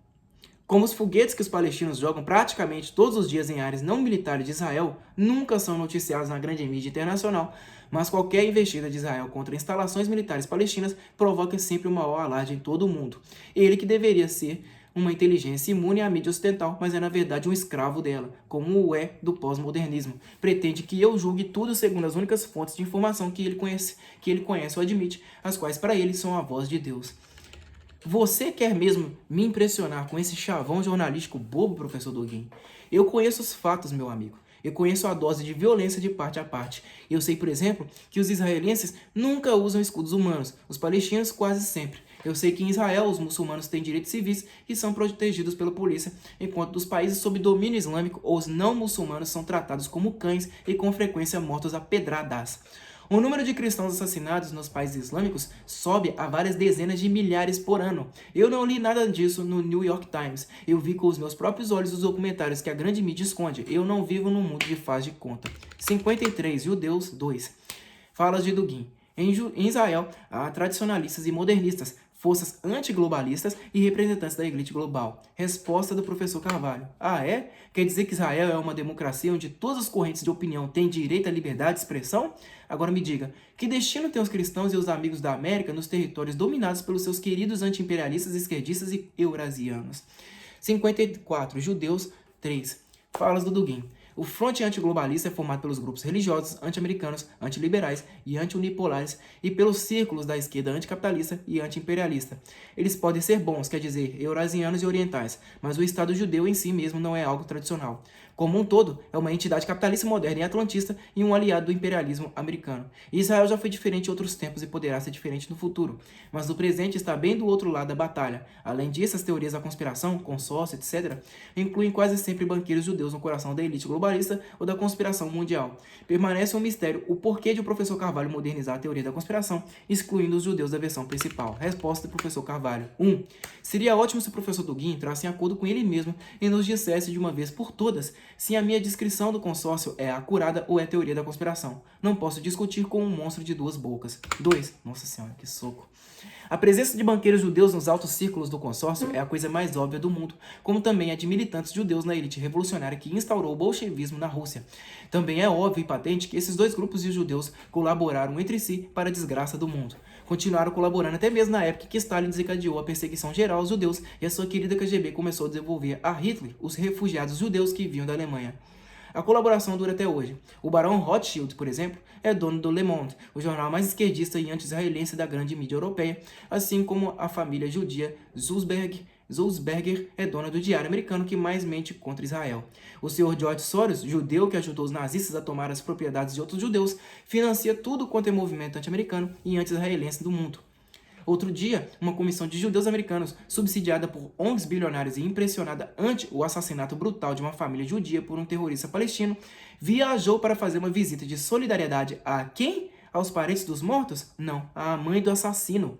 Como os foguetes que os palestinos jogam praticamente todos os dias em áreas não militares de Israel nunca são noticiados na grande mídia internacional, mas qualquer investida de Israel contra instalações militares palestinas provoca sempre o maior alarde em todo o mundo. Ele que deveria ser uma inteligência imune à mídia ocidental, mas é na verdade um escravo dela, como o é do pós-modernismo. Pretende que eu julgue tudo segundo as únicas fontes de informação que ele conhece ou admite, as quais para ele são a voz de Deus. Você quer mesmo me impressionar com esse chavão jornalístico bobo, professor Dugin? Eu conheço os fatos, meu amigo. Eu conheço a dose de violência de parte a parte. Eu sei, por exemplo, que os israelenses nunca usam escudos humanos, os palestinos quase sempre. Eu sei que em Israel os muçulmanos têm direitos civis e são protegidos pela polícia, enquanto dos países sob domínio islâmico, os não muçulmanos são tratados como cães e com frequência mortos a pedradas. O número de cristãos assassinados nos países islâmicos sobe a várias dezenas de milhares por ano. Eu não li nada disso no New York Times. Eu vi com os meus próprios olhos os documentários que a grande mídia esconde. Eu não vivo num mundo de faz de conta. 53. Judeus 2. Falas de Dugin. Em Israel, há tradicionalistas e modernistas, forças antiglobalistas e representantes da elite global. Resposta do professor Carvalho. Ah, é? Quer dizer que Israel é uma democracia onde todas as correntes de opinião têm direito à liberdade de expressão? Agora me diga, que destino têm os cristãos e os amigos da América nos territórios dominados pelos seus queridos anti-imperialistas, esquerdistas e eurasianos? 54. Judeus 3. Falas do Dugin. O fronte antiglobalista é formado pelos grupos religiosos, anti-americanos, antiliberais e anti-unipolares e pelos círculos da esquerda anticapitalista e anti-imperialista. Eles podem ser bons, quer dizer, eurasianos e orientais, mas o Estado judeu em si mesmo não é algo tradicional. Como um todo, é uma entidade capitalista moderna e atlantista e um aliado do imperialismo americano. Israel já foi diferente em outros tempos e poderá ser diferente no futuro, mas no presente está bem do outro lado da batalha. Além disso, as teorias da conspiração, consórcio, etc., incluem quase sempre banqueiros judeus no coração da elite globalista ou da conspiração mundial. Permanece um mistério o porquê de o professor Carvalho modernizar a teoria da conspiração, excluindo os judeus da versão principal. Resposta do professor Carvalho. 1. Seria ótimo se o professor Dugin entrasse em acordo com ele mesmo e nos dissesse de uma vez por todas se a minha descrição do consórcio é acurada ou é teoria da conspiração. Não posso discutir com um monstro de duas bocas. 2. Nossa senhora, que soco. A presença de banqueiros judeus nos altos círculos do consórcio é a coisa mais óbvia do mundo, como também a de militantes judeus na elite revolucionária que instaurou o bolchevismo na Rússia. Também é óbvio e patente que esses dois grupos de judeus colaboraram entre si para a desgraça do mundo. Continuaram colaborando até mesmo na época que Stalin desencadeou a perseguição geral aos judeus e a sua querida KGB começou a desenvolver a Hitler os refugiados judeus que vinham da Alemanha. A colaboração dura até hoje. O barão Rothschild, por exemplo, é dono do Le Monde, o jornal mais esquerdista e anti-israelense da grande mídia europeia, assim como a família judia Sulzberger é dona do diário americano que mais mente contra Israel. O Sr. George Soros, judeu que ajudou os nazistas a tomar as propriedades de outros judeus, financia tudo quanto é movimento anti-americano e anti-israelense do mundo. Outro dia, uma comissão de judeus americanos, subsidiada por ONGs bilionários e impressionada ante o assassinato brutal de uma família judia por um terrorista palestino, viajou para fazer uma visita de solidariedade a quem? Aos parentes dos mortos? Não, à mãe do assassino.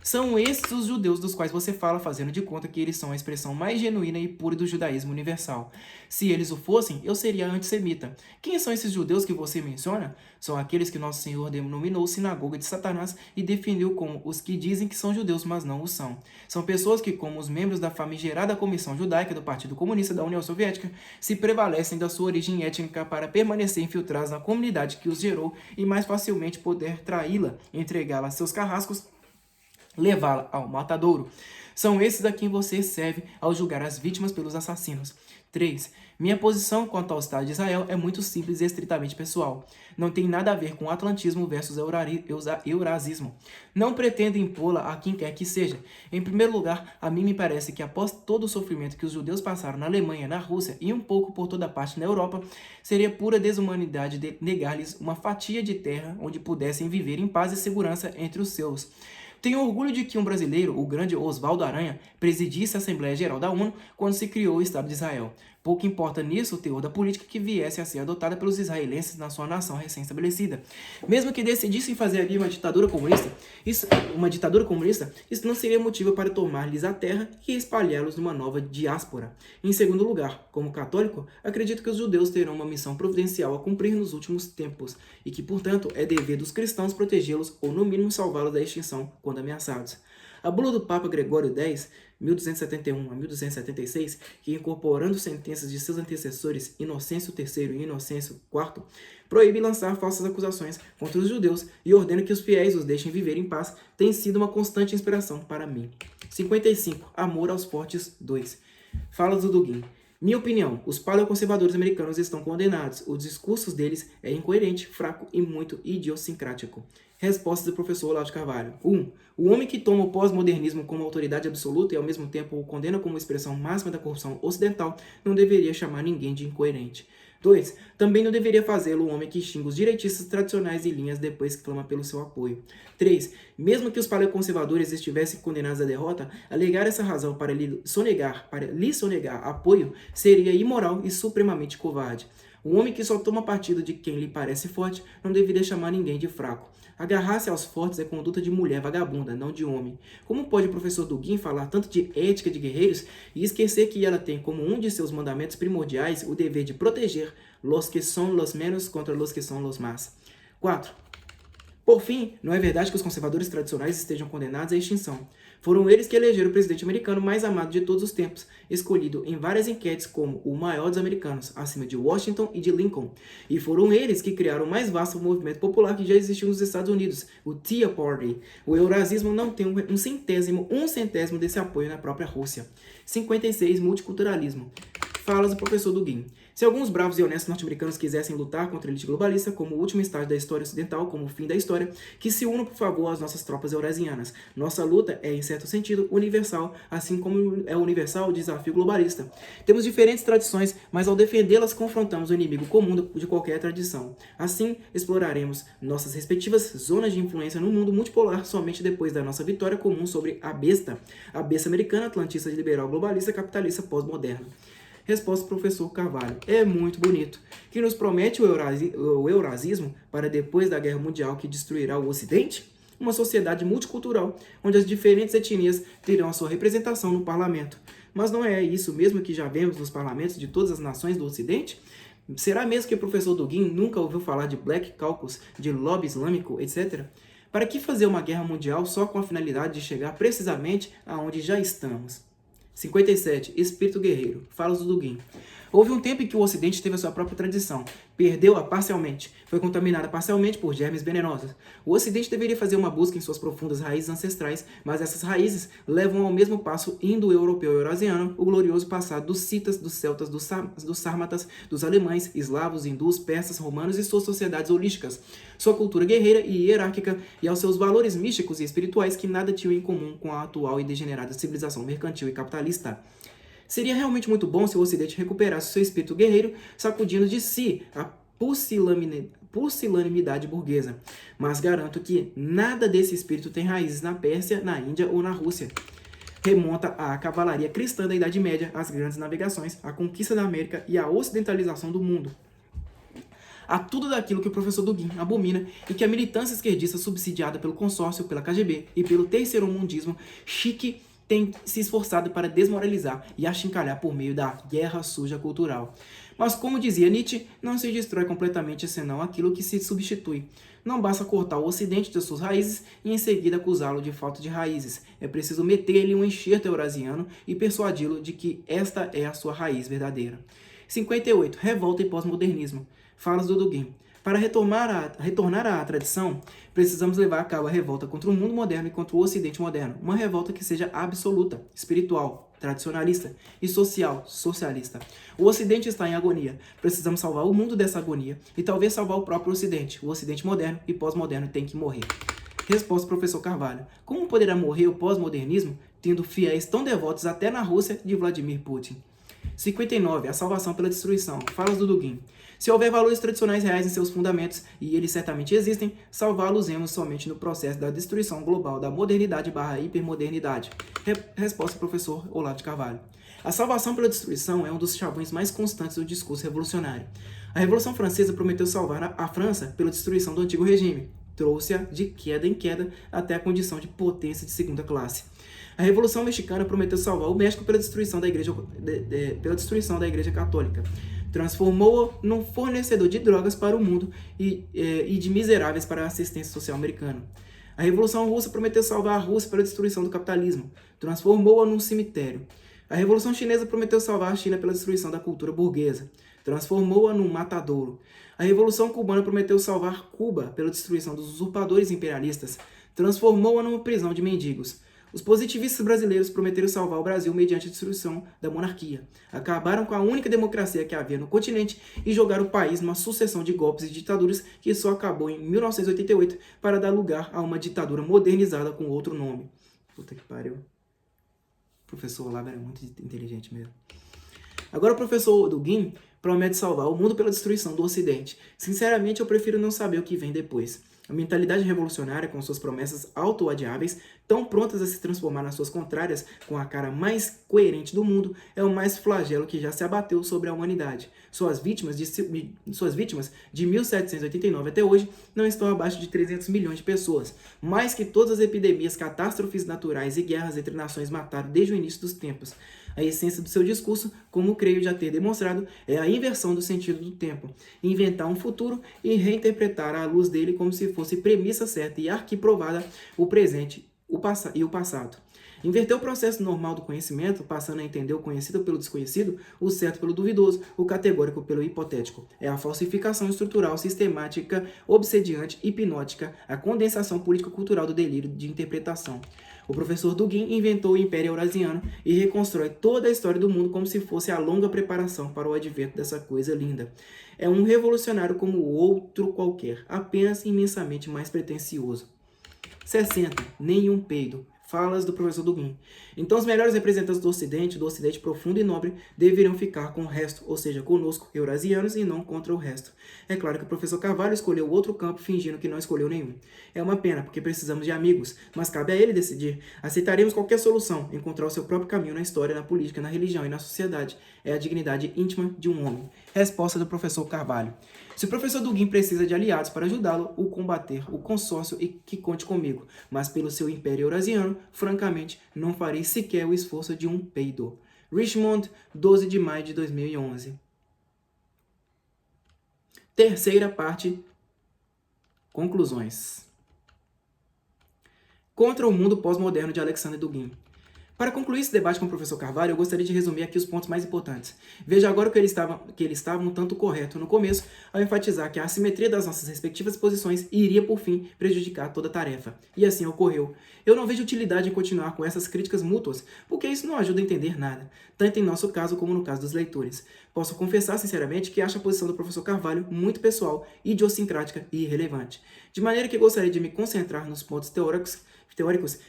São esses os judeus dos quais você fala, fazendo de conta que eles são a expressão mais genuína e pura do judaísmo universal. Se eles o fossem, eu seria antissemita. Quem são esses judeus que você menciona? São aqueles que nosso Senhor denominou sinagoga de Satanás e definiu como os que dizem que são judeus, mas não o são. São pessoas que, como os membros da famigerada Comissão Judaica do Partido Comunista da União Soviética, se prevalecem da sua origem étnica para permanecer infiltrados na comunidade que os gerou e mais facilmente poder traí-la, entregá-la a seus carrascos, levá-la ao matadouro. São esses a quem você serve ao julgar as vítimas pelos assassinos. 3. Minha posição quanto ao Estado de Israel é muito simples e estritamente pessoal. Não tem nada a ver com atlantismo versus eurasismo. Não pretendo impô-la a quem quer que seja. Em primeiro lugar, a mim me parece que após todo o sofrimento que os judeus passaram na Alemanha, na Rússia e um pouco por toda parte na Europa, seria pura desumanidade de negar-lhes uma fatia de terra onde pudessem viver em paz e segurança entre os seus. Tenho orgulho de que um brasileiro, o grande Oswaldo Aranha, presidisse a Assembleia Geral da ONU quando se criou o Estado de Israel. Pouco importa nisso o teor da política que viesse a ser adotada pelos israelenses na sua nação recém-estabelecida. Mesmo que decidissem fazer ali uma ditadura comunista, isso não seria motivo para tomar-lhes a terra e espalhá-los numa nova diáspora. Em segundo lugar, como católico, acredito que os judeus terão uma missão providencial a cumprir nos últimos tempos e que, portanto, é dever dos cristãos protegê-los ou, no mínimo, salvá-los da extinção quando ameaçados. A bula do Papa Gregório X, 1271 a 1276, que incorporando sentenças de seus antecessores Inocêncio III e Inocêncio IV, proíbe lançar falsas acusações contra os judeus e ordena que os fiéis os deixem viver em paz, tem sido uma constante inspiração para mim. 55. Amor aos Fortes 2. Fala do Dugin. Minha opinião, os paleoconservadores americanos estão condenados. Os discursos deles é incoerente, fraco e muito idiosincrático. Resposta do professor Olavo de Carvalho. 1. O homem que toma o pós-modernismo como autoridade absoluta e ao mesmo tempo o condena como expressão máxima da corrupção ocidental não deveria chamar ninguém de incoerente. 2. Também não deveria fazê-lo o homem que xinga os direitistas tradicionais e linhas depois que clama pelo seu apoio. 3. Mesmo que os paleoconservadores estivessem condenados à derrota, alegar essa razão para lhe sonegar apoio seria imoral e supremamente covarde. O homem que só toma partido de quem lhe parece forte não deveria chamar ninguém de fraco. Agarrar-se aos fortes é conduta de mulher vagabunda, não de homem. Como pode o professor Dugin falar tanto de ética de guerreiros e esquecer que ela tem como um de seus mandamentos primordiais o dever de proteger los que son los menos contra los que son los más? 4. Por fim, não é verdade que os conservadores tradicionais estejam condenados à extinção. Foram eles que elegeram o presidente americano mais amado de todos os tempos, escolhido em várias enquetes como o maior dos americanos, acima de Washington e de Lincoln. E foram eles que criaram o mais vasto movimento popular que já existiu nos Estados Unidos, o Tea Party. O eurasismo não tem um centésimo desse apoio na própria Rússia. 56. Multiculturalismo. Falas do professor Dugin. Se alguns bravos e honestos norte-americanos quisessem lutar contra a elite globalista como o último estágio da história ocidental, como o fim da história, que se unam, por favor, às nossas tropas eurasianas. Nossa luta é, em certo sentido, universal, assim como é universal o desafio globalista. Temos diferentes tradições, mas ao defendê-las, confrontamos o inimigo comum de qualquer tradição. Assim, exploraremos nossas respectivas zonas de influência no mundo multipolar somente depois da nossa vitória comum sobre a besta americana, atlantista, liberal, globalista, capitalista, pós-moderna. Resposta do professor Carvalho. É muito bonito. Que nos promete o eurasismo para depois da Guerra Mundial que destruirá o Ocidente? Uma sociedade multicultural, onde as diferentes etnias terão a sua representação no parlamento. Mas não é isso mesmo que já vemos nos parlamentos de todas as nações do Ocidente? Será mesmo que o professor Dugin nunca ouviu falar de Black Caucus, de lobby islâmico, etc.? Para que fazer uma guerra mundial só com a finalidade de chegar precisamente aonde já estamos? 57. Espírito guerreiro. Falas do Dugin. Houve um tempo em que o Ocidente teve a sua própria tradição, perdeu-a parcialmente, foi contaminada parcialmente por germes venenosos. O Ocidente deveria fazer uma busca em suas profundas raízes ancestrais, mas essas raízes levam ao mesmo passo indo-europeu e eurasiano o glorioso passado dos citas, dos celtas, dos sármatas, dos alemães, eslavos, hindus, persas, romanos e suas sociedades holísticas, sua cultura guerreira e hierárquica e aos seus valores místicos e espirituais que nada tinham em comum com a atual e degenerada civilização mercantil e capitalista. Seria realmente muito bom se o Ocidente recuperasse seu espírito guerreiro, sacudindo de si a pusilanimidade burguesa. Mas garanto que nada desse espírito tem raízes na Pérsia, na Índia ou na Rússia. Remonta à cavalaria cristã da Idade Média, às grandes navegações, à conquista da América e à ocidentalização do mundo. A tudo daquilo que o professor Dugin abomina e que a militância esquerdista subsidiada pelo consórcio, pela KGB e pelo terceiromundismo chique tem se esforçado para desmoralizar e achincalhar por meio da guerra suja cultural. Mas como dizia Nietzsche, não se destrói completamente senão aquilo que se substitui. Não basta cortar o Ocidente de suas raízes e em seguida acusá-lo de falta de raízes. É preciso meter-lhe um enxerto eurasiano e persuadi-lo de que esta é a sua raiz verdadeira. 58. Revolta e pós-modernismo. Falas do Dugin. Para retornar à tradição, precisamos levar a cabo a revolta contra o mundo moderno e contra o Ocidente moderno. Uma revolta que seja absoluta, espiritual, tradicionalista e social, socialista. O Ocidente está em agonia. Precisamos salvar o mundo dessa agonia e talvez salvar o próprio Ocidente. O Ocidente moderno e pós-moderno tem que morrer. Resposta, professor Carvalho. Como poderá morrer o pós-modernismo, tendo fiéis tão devotos até na Rússia de Vladimir Putin? 59. A salvação pela destruição. Falas do Dugin. Se houver valores tradicionais reais em seus fundamentos, e eles certamente existem, salvá-los-emos somente no processo da destruição global da modernidade / hipermodernidade. Resposta, professor Olavo de Carvalho. A salvação pela destruição é um dos chavões mais constantes do discurso revolucionário. A Revolução Francesa prometeu salvar a França pela destruição do antigo regime. Trouxe-a de queda em queda até a condição de potência de segunda classe. A Revolução Mexicana prometeu salvar o México pela destruição da Igreja Católica. Transformou-o num fornecedor de drogas para o mundo e de miseráveis para a assistência social americana. A Revolução Russa prometeu salvar a Rússia pela destruição do capitalismo. Transformou-a num cemitério. A Revolução Chinesa prometeu salvar a China pela destruição da cultura burguesa. Transformou-a num matadouro. A Revolução Cubana prometeu salvar Cuba pela destruição dos usurpadores imperialistas. Transformou-a numa prisão de mendigos. Os positivistas brasileiros prometeram salvar o Brasil mediante a destruição da monarquia. Acabaram com a única democracia que havia no continente e jogaram o país numa sucessão de golpes e ditaduras que só acabou em 1988 para dar lugar a uma ditadura modernizada com outro nome. Puta que pariu. O professor Olavo era muito inteligente mesmo. Agora o professor Dugin promete salvar o mundo pela destruição do Ocidente. Sinceramente, eu prefiro não saber o que vem depois. A mentalidade revolucionária, com suas promessas autoadiáveis, tão prontas a se transformar nas suas contrárias, com a cara mais coerente do mundo, é o mais flagelo que já se abateu sobre a humanidade. Suas vítimas de 1789 até hoje não estão abaixo de 300 milhões de pessoas, mais que todas as epidemias, catástrofes naturais e guerras entre nações mataram desde o início dos tempos. A essência do seu discurso, como creio já ter demonstrado, é a inversão do sentido do tempo. Inventar um futuro e reinterpretar à luz dele como se fosse premissa certa e arquiprovada o presente e o passado. Inverter o processo normal do conhecimento, passando a entender o conhecido pelo desconhecido, o certo pelo duvidoso, o categórico pelo hipotético. É a falsificação estrutural, sistemática, obsediante, hipnótica, a condensação político-cultural do delírio de interpretação. O professor Dugin inventou o Império Eurasiano e reconstrói toda a história do mundo como se fosse a longa preparação para o advento dessa coisa linda. É um revolucionário como outro qualquer, apenas imensamente mais pretensioso. 60. Nenhum peido. Falas do professor Dugin. Então, os melhores representantes do Ocidente profundo e nobre, deveriam ficar com o resto, ou seja, conosco, eurasianos, e não contra o resto. É claro que o professor Carvalho escolheu outro campo, fingindo que não escolheu nenhum. É uma pena, porque precisamos de amigos, mas cabe a ele decidir. Aceitaremos qualquer solução, encontrar o seu próprio caminho na história, na política, na religião e na sociedade. É a dignidade íntima de um homem. Resposta do professor Carvalho. Se o professor Dugin precisa de aliados para ajudá-lo a combater o consórcio, e que conte comigo, mas pelo seu império eurasiano, francamente, não farei sequer o esforço de um peido. Richmond, 12 de maio de 2011. Terceira parte. Conclusões. Contra o mundo pós-moderno de Alexander Dugin. Para concluir esse debate com o professor Carvalho, eu gostaria de resumir aqui os pontos mais importantes. Veja agora que ele estava um tanto correto no começo, ao enfatizar que a assimetria das nossas respectivas posições iria, por fim, prejudicar toda a tarefa. E assim ocorreu. Eu não vejo utilidade em continuar com essas críticas mútuas, porque isso não ajuda a entender nada, tanto em nosso caso como no caso dos leitores. Posso confessar sinceramente que acho a posição do professor Carvalho muito pessoal, idiosincrática e irrelevante. De maneira que gostaria de me concentrar nos pontos teóricos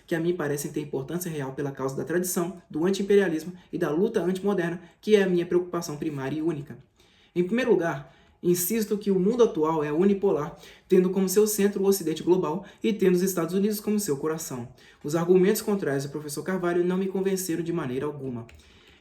que a mim parecem ter importância real pela causa da tradição, do anti-imperialismo e da luta antimoderna, que é a minha preocupação primária e única. Em primeiro lugar, insisto que o mundo atual é unipolar, tendo como seu centro o Ocidente global e tendo os Estados Unidos como seu coração. Os argumentos contrários do professor Carvalho não me convenceram de maneira alguma.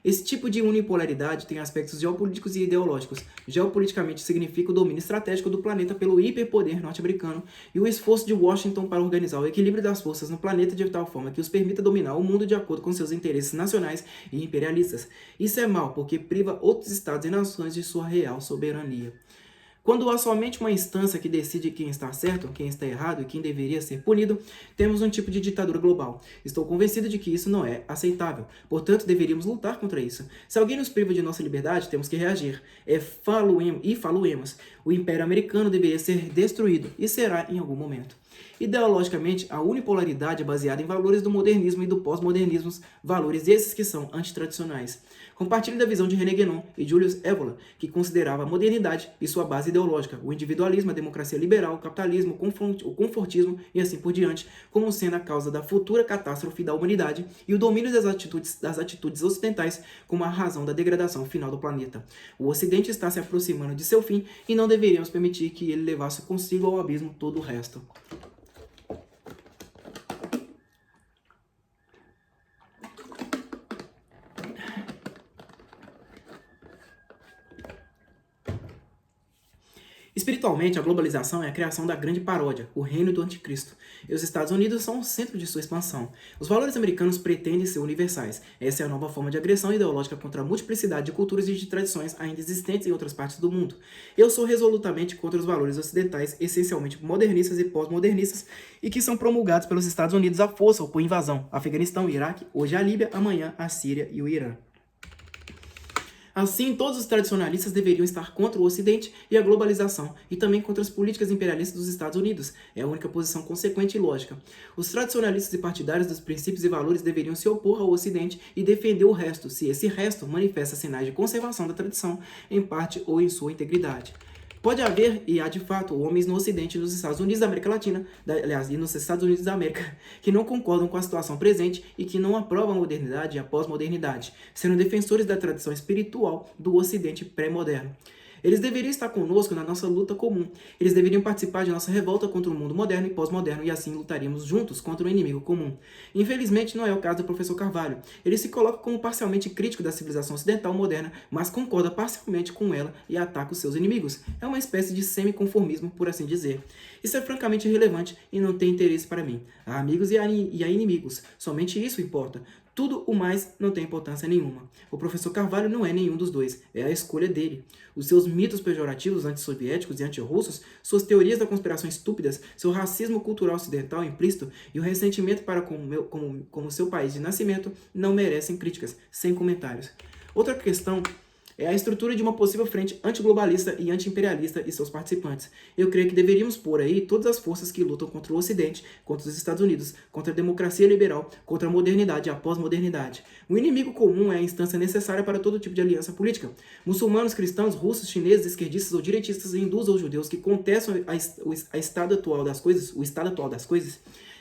Esse tipo de unipolaridade tem aspectos geopolíticos e ideológicos. Geopoliticamente significa o domínio estratégico do planeta pelo hiperpoder norte-americano e o esforço de Washington para organizar o equilíbrio das forças no planeta de tal forma que os permita dominar o mundo de acordo com seus interesses nacionais e imperialistas. Isso é mal, porque priva outros estados e nações de sua real soberania. Quando há somente uma instância que decide quem está certo, quem está errado e quem deveria ser punido, temos um tipo de ditadura global. Estou convencido de que isso não é aceitável. Portanto, deveríamos lutar contra isso. Se alguém nos priva de nossa liberdade, temos que reagir. Faluemos. O Império Americano deveria ser destruído e será em algum momento. Ideologicamente, a unipolaridade é baseada em valores do modernismo e do pós-modernismo, valores esses que são antitradicionais. Compartilho da visão de René Guénon e Julius Evola, que considerava a modernidade e sua base ideológica, o individualismo, a democracia liberal, o capitalismo, o confortismo e assim por diante, como sendo a causa da futura catástrofe da humanidade e o domínio das atitudes ocidentais como a razão da degradação final do planeta. O Ocidente está se aproximando de seu fim e não deveríamos permitir que ele levasse consigo ao abismo todo o resto. Espiritualmente, a globalização é a criação da grande paródia, o reino do anticristo. E os Estados Unidos são o centro de sua expansão. Os valores americanos pretendem ser universais. Essa é a nova forma de agressão ideológica contra a multiplicidade de culturas e de tradições ainda existentes em outras partes do mundo. Eu sou resolutamente contra os valores ocidentais, essencialmente modernistas e pós-modernistas, e que são promulgados pelos Estados Unidos à força ou por invasão. Afeganistão, Iraque, hoje a Líbia, amanhã a Síria e o Irã. Assim, todos os tradicionalistas deveriam estar contra o Ocidente e a globalização, e também contra as políticas imperialistas dos Estados Unidos. É a única posição consequente e lógica. Os tradicionalistas e partidários dos princípios e valores deveriam se opor ao Ocidente e defender o resto, se esse resto manifesta sinais de conservação da tradição, em parte ou em sua integridade. Pode haver, e há de fato, homens no Ocidente e nos Estados Unidos da América Latina, e nos Estados Unidos da América, que não concordam com a situação presente e que não aprovam a modernidade e a pós-modernidade, sendo defensores da tradição espiritual do Ocidente pré-moderno. Eles deveriam estar conosco na nossa luta comum. Eles deveriam participar de nossa revolta contra o mundo moderno e pós-moderno e assim lutaríamos juntos contra o inimigo comum. Infelizmente, não é o caso do professor Carvalho. Ele se coloca como parcialmente crítico da civilização ocidental moderna, mas concorda parcialmente com ela e ataca os seus inimigos. É uma espécie de semi-conformismo, por assim dizer. Isso é francamente irrelevante e não tem interesse para mim. Há amigos e há inimigos. Somente isso importa. Tudo o mais não tem importância nenhuma. O professor Carvalho não é nenhum dos dois, é a escolha dele. Os seus mitos pejorativos antissoviéticos e antirrussos, suas teorias da conspiração estúpidas, seu racismo cultural ocidental implícito e o ressentimento para com seu país de nascimento não merecem críticas, sem comentários. Outra questão é a estrutura de uma possível frente antiglobalista e anti-imperialista e seus participantes. Eu creio que deveríamos pôr aí todas as forças que lutam contra o Ocidente, contra os Estados Unidos, contra a democracia liberal, contra a modernidade e a pós-modernidade. O inimigo comum é a instância necessária para todo tipo de aliança política. Muçulmanos, cristãos, russos, chineses, esquerdistas ou direitistas, hindus ou judeus que contestam o estado atual das coisas,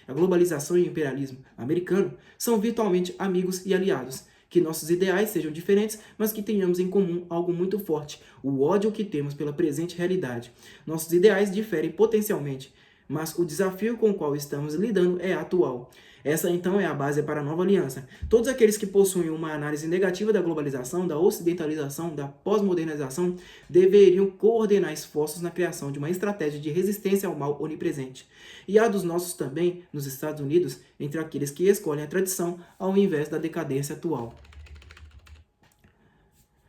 a globalização e o imperialismo americano, são virtualmente amigos e aliados. Que nossos ideais sejam diferentes, mas que tenhamos em comum algo muito forte, o ódio que temos pela presente realidade. Nossos ideais diferem potencialmente, mas o desafio com o qual estamos lidando é atual. Essa, então, é a base para a nova aliança. Todos aqueles que possuem uma análise negativa da globalização, da ocidentalização, da pós-modernização, deveriam coordenar esforços na criação de uma estratégia de resistência ao mal onipresente. E há dos nossos também, nos Estados Unidos, entre aqueles que escolhem a tradição ao invés da decadência atual.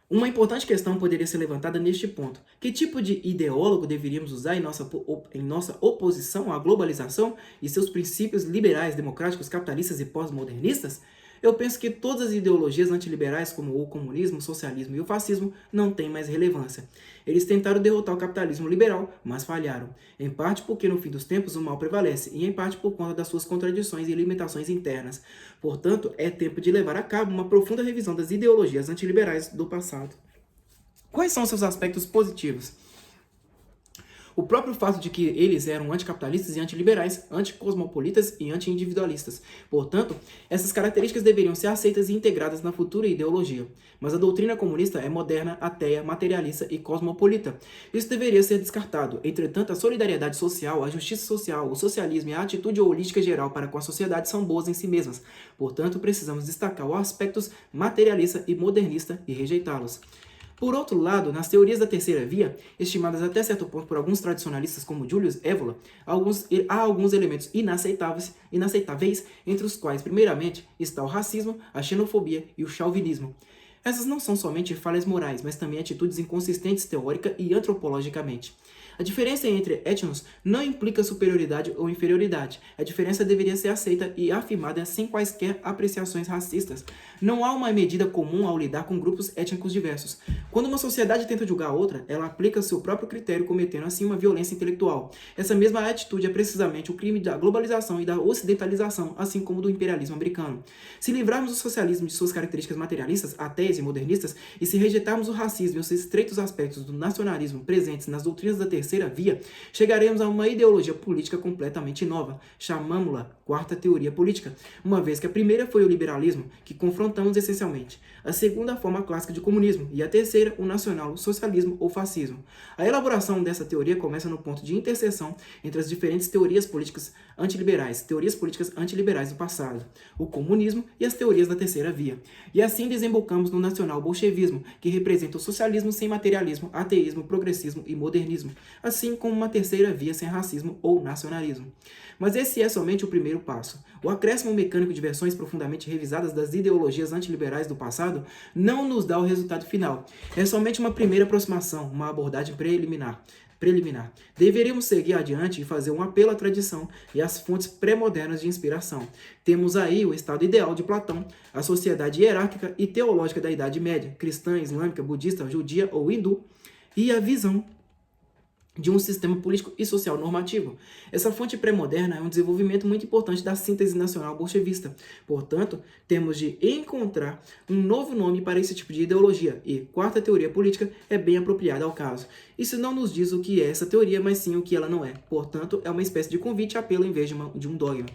Uma importante questão poderia ser levantada neste ponto. Que tipo de ideólogo deveríamos usar em nossa oposição à globalização e seus princípios liberais, democráticos, capitalistas e pós-modernistas? eu penso que todas as ideologias antiliberais, como o comunismo, o socialismo e o fascismo, não têm mais relevância. Eles tentaram derrotar o capitalismo liberal, mas falharam. Em parte porque no fim dos tempos o mal prevalece, e em parte por conta das suas contradições e limitações internas. Portanto, é tempo de levar a cabo uma profunda revisão das ideologias antiliberais do passado. Quais são seus aspectos positivos? O próprio fato de que eles eram anticapitalistas e antiliberais, anticosmopolitas e anti-individualistas. Portanto, essas características deveriam ser aceitas e integradas na futura ideologia. Mas a doutrina comunista é moderna, ateia, materialista e cosmopolita. Isso deveria ser descartado. Entretanto, a solidariedade social, a justiça social, o socialismo e a atitude holística geral para com a sociedade são boas em si mesmas. Portanto, precisamos destacar os aspectos materialista e modernista e rejeitá-los. Por outro lado, nas teorias da terceira via, estimadas até certo ponto por alguns tradicionalistas como Julius Evola, há alguns elementos inaceitáveis, entre os quais, primeiramente, está o racismo, a xenofobia e o chauvinismo. Essas não são somente falhas morais, mas também atitudes inconsistentes teórica e antropologicamente. A diferença entre etnos não implica superioridade ou inferioridade. A diferença deveria ser aceita e afirmada sem quaisquer apreciações racistas. Não há uma medida comum ao lidar com grupos étnicos diversos. Quando uma sociedade tenta julgar a outra, ela aplica seu próprio critério, cometendo assim uma violência intelectual. Essa mesma atitude é precisamente o crime da globalização e da ocidentalização, assim como do imperialismo americano. Se livrarmos do socialismo de suas características materialistas, ateias e modernistas, e se rejeitarmos o racismo e os estreitos aspectos do nacionalismo presentes nas doutrinas da terceira via, chegaremos a uma ideologia política completamente nova. Chamamos-la quarta teoria política, uma vez que a primeira foi o liberalismo, que confrontamos essencialmente, a segunda a forma clássica de comunismo e a terceira o nacional socialismo ou fascismo. A elaboração dessa teoria começa no ponto de interseção entre as diferentes teorias políticas antiliberais do passado, o comunismo e as teorias da terceira via. E assim desembocamos no nacional bolchevismo, que representa o socialismo sem materialismo, ateísmo, progressismo e modernismo, assim como uma terceira via sem racismo ou nacionalismo. Mas esse é somente o primeiro passo. O acréscimo mecânico de versões profundamente revisadas das ideologias antiliberais do passado não nos dá o resultado final. É somente uma primeira aproximação, uma abordagem preliminar. Deveríamos seguir adiante e fazer um apelo à tradição e às fontes pré-modernas de inspiração. Temos aí o estado ideal de Platão, a sociedade hierárquica e teológica da Idade Média, cristã, islâmica, budista, judia ou hindu, e a visão de um sistema político e social normativo. Essa fonte pré-moderna é um desenvolvimento muito importante da síntese nacional bolchevista. Portanto, temos de encontrar um novo nome para esse tipo de ideologia, e quarta teoria política é bem apropriada ao caso. Isso não nos diz o que é essa teoria, mas sim o que ela não é. Portanto, é uma espécie de convite e apelo em vez de um dogma.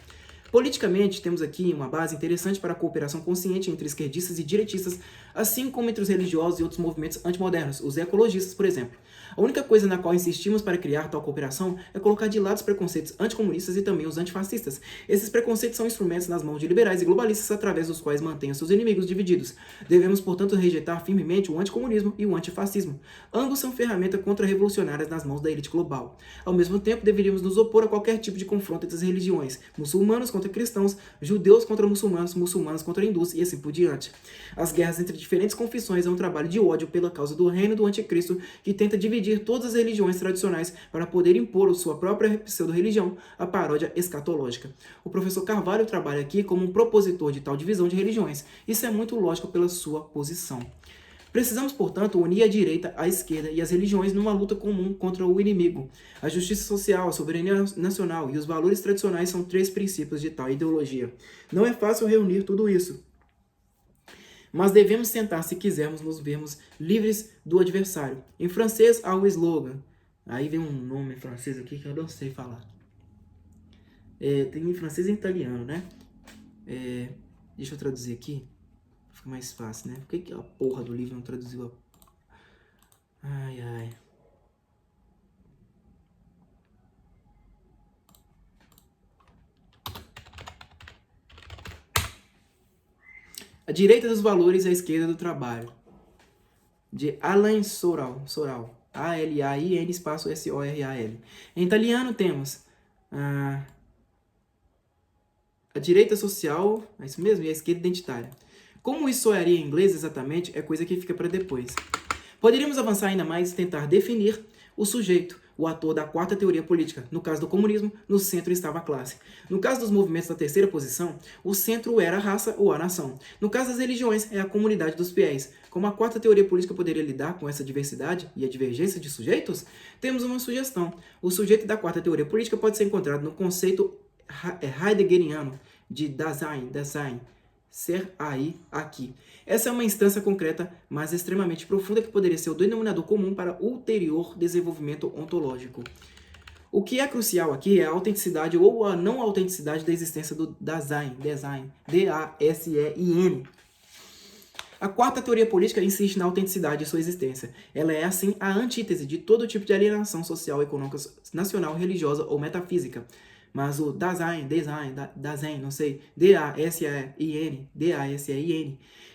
Politicamente, temos aqui uma base interessante para a cooperação consciente entre esquerdistas e direitistas, assim como entre os religiosos e outros movimentos antimodernos, os ecologistas, por exemplo. A única coisa na qual insistimos para criar tal cooperação é colocar de lado os preconceitos anticomunistas e também os antifascistas. Esses preconceitos são instrumentos nas mãos de liberais e globalistas através dos quais mantêm os seus inimigos divididos. Devemos, portanto, rejeitar firmemente o anticomunismo e o antifascismo. Ambos são ferramentas contra-revolucionárias nas mãos da elite global. Ao mesmo tempo, deveríamos nos opor a qualquer tipo de confronto entre as religiões, muçulmanos contra cristãos, judeus contra muçulmanos, muçulmanos contra hindus e assim por diante. As guerras entre diferentes confissões é um trabalho de ódio pela causa do reino do anticristo que tenta dividir todas as religiões tradicionais para poder impor sua própria pseudo-religião, a paródia escatológica. O professor Carvalho trabalha aqui como um propositor de tal divisão de religiões. Isso é muito lógico pela sua posição. Precisamos, portanto, unir a direita, a esquerda e as religiões numa luta comum contra o inimigo. A justiça social, a soberania nacional e os valores tradicionais são três princípios de tal ideologia. Não é fácil reunir tudo isso, mas devemos tentar se quisermos nos vermos livres do adversário. Em francês há o slogan. Aí vem um nome em francês aqui que eu não sei falar. Tem em francês e em italiano, né? Deixa eu traduzir aqui. Fica mais fácil, né? Por que a porra do livro não traduziu a... Ai. A direita dos valores e a esquerda do trabalho. De Alain Soral. A-L-A-I-N espaço S-O-R-A-L. Em italiano temos a direita social, é isso mesmo, e a esquerda identitária. Como isso soaria em inglês exatamente, é coisa que fica para depois. Poderíamos avançar ainda mais e tentar definir o sujeito, o ator da quarta teoria política. No caso do comunismo, no centro estava a classe. No caso dos movimentos da terceira posição, o centro era a raça ou a nação. No caso das religiões, é a comunidade dos fiéis. Como a quarta teoria política poderia lidar com essa diversidade e a divergência de sujeitos? Temos uma sugestão. O sujeito da quarta teoria política pode ser encontrado no conceito heideggeriano de Dasein, ser aí, aqui. Essa é uma instância concreta, mas extremamente profunda, que poderia ser o denominador comum para ulterior desenvolvimento ontológico. O que é crucial aqui é a autenticidade ou a não autenticidade da existência do Dasein, D-A-S-E-I-N. A quarta teoria política insiste na autenticidade de sua existência. Ela é, assim, a antítese de todo tipo de alienação social, econômica, nacional, religiosa ou metafísica. Mas o Dasein, não sei, D-A-S-E-I-N,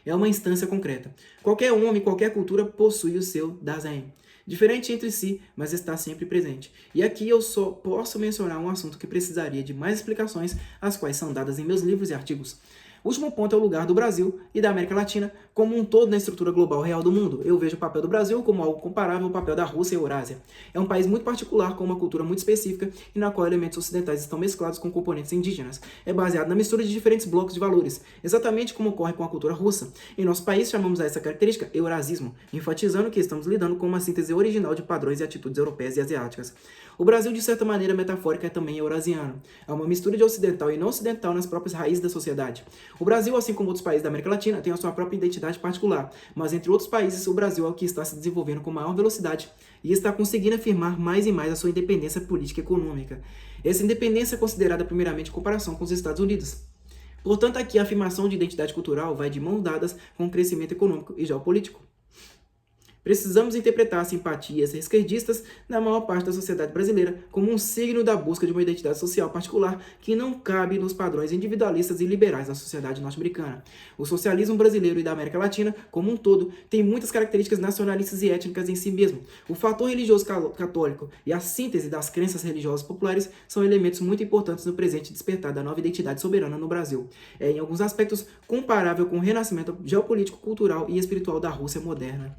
é uma instância concreta. Qualquer homem, qualquer cultura possui o seu Dasein. Diferente entre si, mas está sempre presente. E aqui eu só posso mencionar um assunto que precisaria de mais explicações, as quais são dadas em meus livros e artigos. O último ponto é o lugar do Brasil e da América Latina como um todo na estrutura global real do mundo. Eu vejo o papel do Brasil como algo comparável ao papel da Rússia e Eurásia. É um país muito particular, com uma cultura muito específica e na qual elementos ocidentais estão mesclados com componentes indígenas. É baseado na mistura de diferentes blocos de valores, exatamente como ocorre com a cultura russa. Em nosso país, chamamos a essa característica eurasismo, enfatizando que estamos lidando com uma síntese original de padrões e atitudes europeias e asiáticas. O Brasil, de certa maneira metafórica, é também eurasiano. É uma mistura de ocidental e não ocidental nas próprias raízes da sociedade. O Brasil, assim como outros países da América Latina, tem a sua própria identidade particular, mas entre outros países, o Brasil é o que está se desenvolvendo com maior velocidade e está conseguindo afirmar mais e mais a sua independência política e econômica. Essa independência é considerada primeiramente em comparação com os Estados Unidos. Portanto, aqui a afirmação de identidade cultural vai de mãos dadas com o crescimento econômico e geopolítico. Precisamos interpretar as simpatias esquerdistas da maior parte da sociedade brasileira como um signo da busca de uma identidade social particular que não cabe nos padrões individualistas e liberais da sociedade norte-americana. O socialismo brasileiro e da América Latina, como um todo, tem muitas características nacionalistas e étnicas em si mesmo. O fator religioso católico e a síntese das crenças religiosas populares são elementos muito importantes no presente despertar da nova identidade soberana no Brasil. É, em alguns aspectos, comparável com o renascimento geopolítico, cultural e espiritual da Rússia moderna.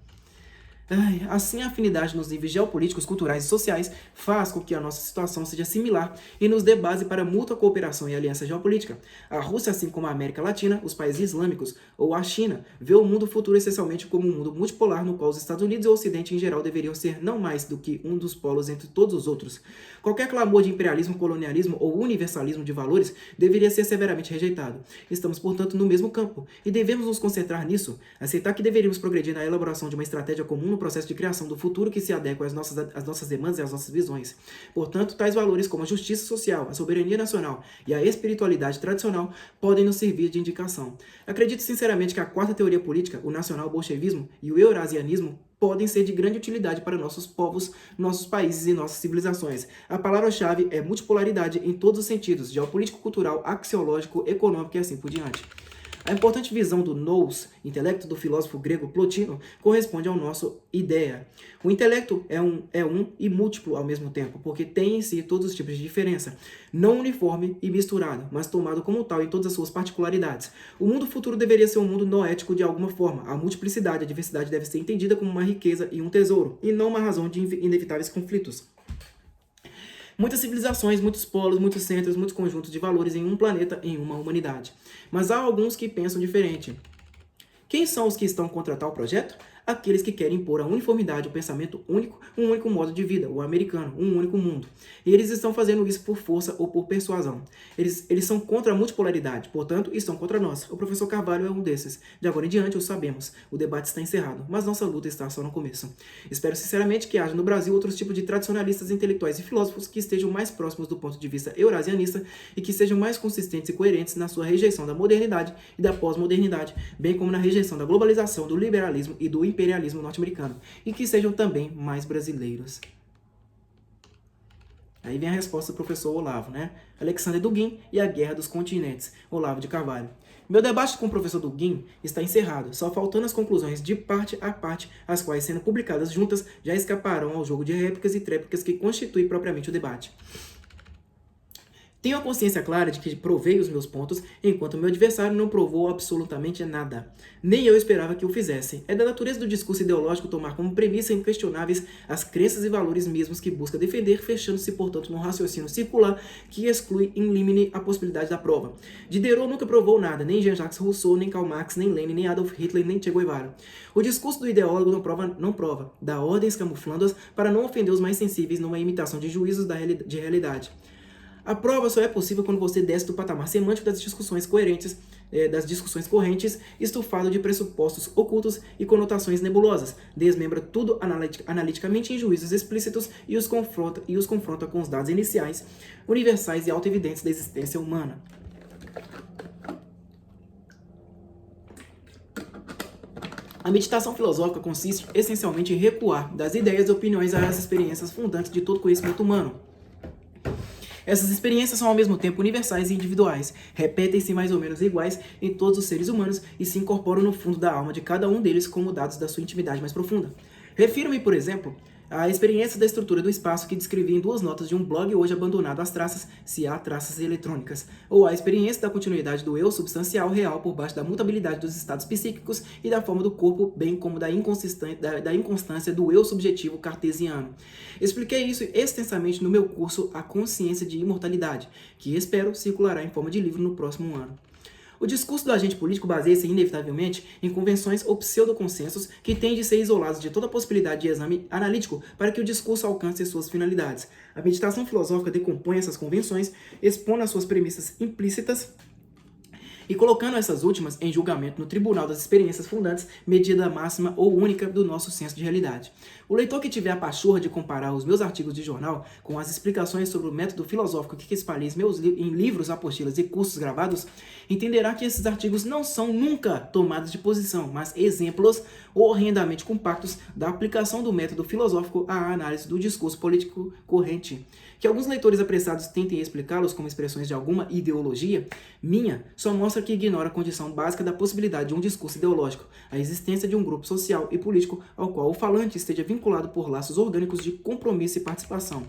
Assim, a afinidade nos níveis geopolíticos, culturais e sociais faz com que a nossa situação seja similar e nos dê base para mútua cooperação e aliança geopolítica. A Rússia, assim como a América Latina, os países islâmicos ou a China, vê o mundo futuro essencialmente como um mundo multipolar no qual os Estados Unidos e o Ocidente em geral deveriam ser não mais do que um dos polos entre todos os outros. Qualquer clamor de imperialismo, colonialismo ou universalismo de valores deveria ser severamente rejeitado. Estamos, portanto, no mesmo campo e devemos nos concentrar nisso, aceitar que deveríamos progredir na elaboração de uma estratégia comum no processo de criação do futuro que se adequa às nossas demandas e às nossas visões. Portanto, tais valores como a justiça social, a soberania nacional e a espiritualidade tradicional podem nos servir de indicação. Acredito sinceramente que a quarta teoria política, o nacional-bolchevismo e o eurasianismo podem ser de grande utilidade para nossos povos, nossos países e nossas civilizações. A palavra-chave é multipolaridade em todos os sentidos, geopolítico, cultural, axiológico, econômico e assim por diante. A importante visão do nous, intelecto do filósofo grego Plotino, corresponde ao nosso ideia. O intelecto é um e múltiplo ao mesmo tempo, porque tem em si todos os tipos de diferença, não uniforme e misturado, mas tomado como tal em todas as suas particularidades. O mundo futuro deveria ser um mundo noético de alguma forma. A multiplicidade, a diversidade deve ser entendida como uma riqueza e um tesouro, e não uma razão de inevitáveis conflitos. Muitas civilizações, muitos polos, muitos centros, muitos conjuntos de valores em um planeta, em uma humanidade. Mas há alguns que pensam diferente. Quem são os que estão contra tal projeto? Aqueles que querem impor a uniformidade, o pensamento único, um único modo de vida, o americano, um único mundo. E eles estão fazendo isso por força ou por persuasão. Eles são contra a multipolaridade, portanto, estão contra nós. O professor Carvalho é um desses. De agora em diante, o sabemos. O debate está encerrado, mas nossa luta está só no começo. Espero sinceramente que haja no Brasil outros tipos de tradicionalistas, intelectuais e filósofos que estejam mais próximos do ponto de vista eurasianista e que sejam mais consistentes e coerentes na sua rejeição da modernidade e da pós-modernidade, bem como na rejeição da globalização, do liberalismo e do imperialismo norte-americano, e que sejam também mais brasileiros. Aí vem a resposta do professor Olavo, né? Alexander Dugin e a Guerra dos Continentes, Olavo de Carvalho. Meu debate com o professor Dugin está encerrado, só faltando as conclusões de parte a parte, as quais, sendo publicadas juntas, já escaparão ao jogo de réplicas e tréplicas que constitui propriamente o debate. Tenho a consciência clara de que provei os meus pontos, enquanto meu adversário não provou absolutamente nada. Nem eu esperava que o fizesse. É da natureza do discurso ideológico tomar como premissa inquestionáveis as crenças e valores mesmos que busca defender, fechando-se, portanto, num raciocínio circular que exclui in limine a possibilidade da prova. Diderot nunca provou nada, nem Jean-Jacques Rousseau, nem Karl Marx, nem Lenin, nem Adolf Hitler, nem Che Guevara. O discurso do ideólogo não prova, dá ordens camuflando-as para não ofender os mais sensíveis numa imitação de juízos de realidade. A prova só é possível quando você desce do patamar semântico das discussões correntes, estufado de pressupostos ocultos e conotações nebulosas, desmembra tudo analiticamente em juízos explícitos e os confronta com os dados iniciais, universais e autoevidentes da existência humana. A meditação filosófica consiste essencialmente em recuar das ideias e opiniões às experiências fundantes de todo conhecimento humano. Essas experiências são ao mesmo tempo universais e individuais, repetem-se mais ou menos iguais em todos os seres humanos e se incorporam no fundo da alma de cada um deles como dados da sua intimidade mais profunda. Refiro-me, por exemplo, à experiência da estrutura do espaço que descrevi em 2 notas de um blog hoje abandonado às traças, se há traças eletrônicas, ou à experiência da continuidade do eu substancial real por baixo da mutabilidade dos estados psíquicos e da forma do corpo, bem como da inconstância do eu subjetivo cartesiano. Expliquei isso extensamente no meu curso A Consciência de Imortalidade, que espero circulará em forma de livro no próximo ano. O discurso do agente político baseia-se inevitavelmente em convenções ou pseudoconsensos que têm de ser isolados de toda possibilidade de exame analítico para que o discurso alcance suas finalidades. A meditação filosófica decompõe essas convenções, expondo as suas premissas implícitas e colocando essas últimas em julgamento no tribunal das experiências fundantes, medida máxima ou única do nosso senso de realidade. O leitor que tiver a pachorra de comparar os meus artigos de jornal com as explicações sobre o método filosófico que espalhei em livros, apostilas e cursos gravados, entenderá que esses artigos não são nunca tomadas de posição, mas exemplos horrendamente compactos da aplicação do método filosófico à análise do discurso político corrente. Que alguns leitores apressados tentem explicá-los como expressões de alguma ideologia minha, só mostra que ignora a condição básica da possibilidade de um discurso ideológico, a existência de um grupo social e político ao qual o falante esteja vinculado por laços orgânicos de compromisso e participação.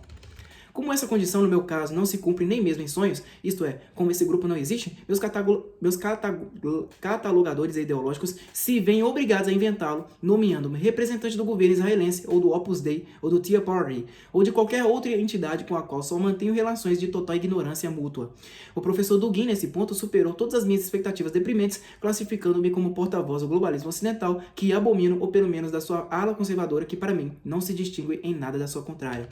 Como essa condição, no meu caso, não se cumpre nem mesmo em sonhos, isto é, como esse grupo não existe, meus catalogadores ideológicos se veem obrigados a inventá-lo, nomeando-me representante do governo israelense, ou do Opus Dei, ou do Tea Party, ou de qualquer outra entidade com a qual só mantenho relações de total ignorância mútua. O professor Dugin, nesse ponto, superou todas as minhas expectativas deprimentes, classificando-me como porta-voz do globalismo ocidental, que abomino, ou pelo menos da sua ala conservadora, que para mim não se distingue em nada da sua contrária.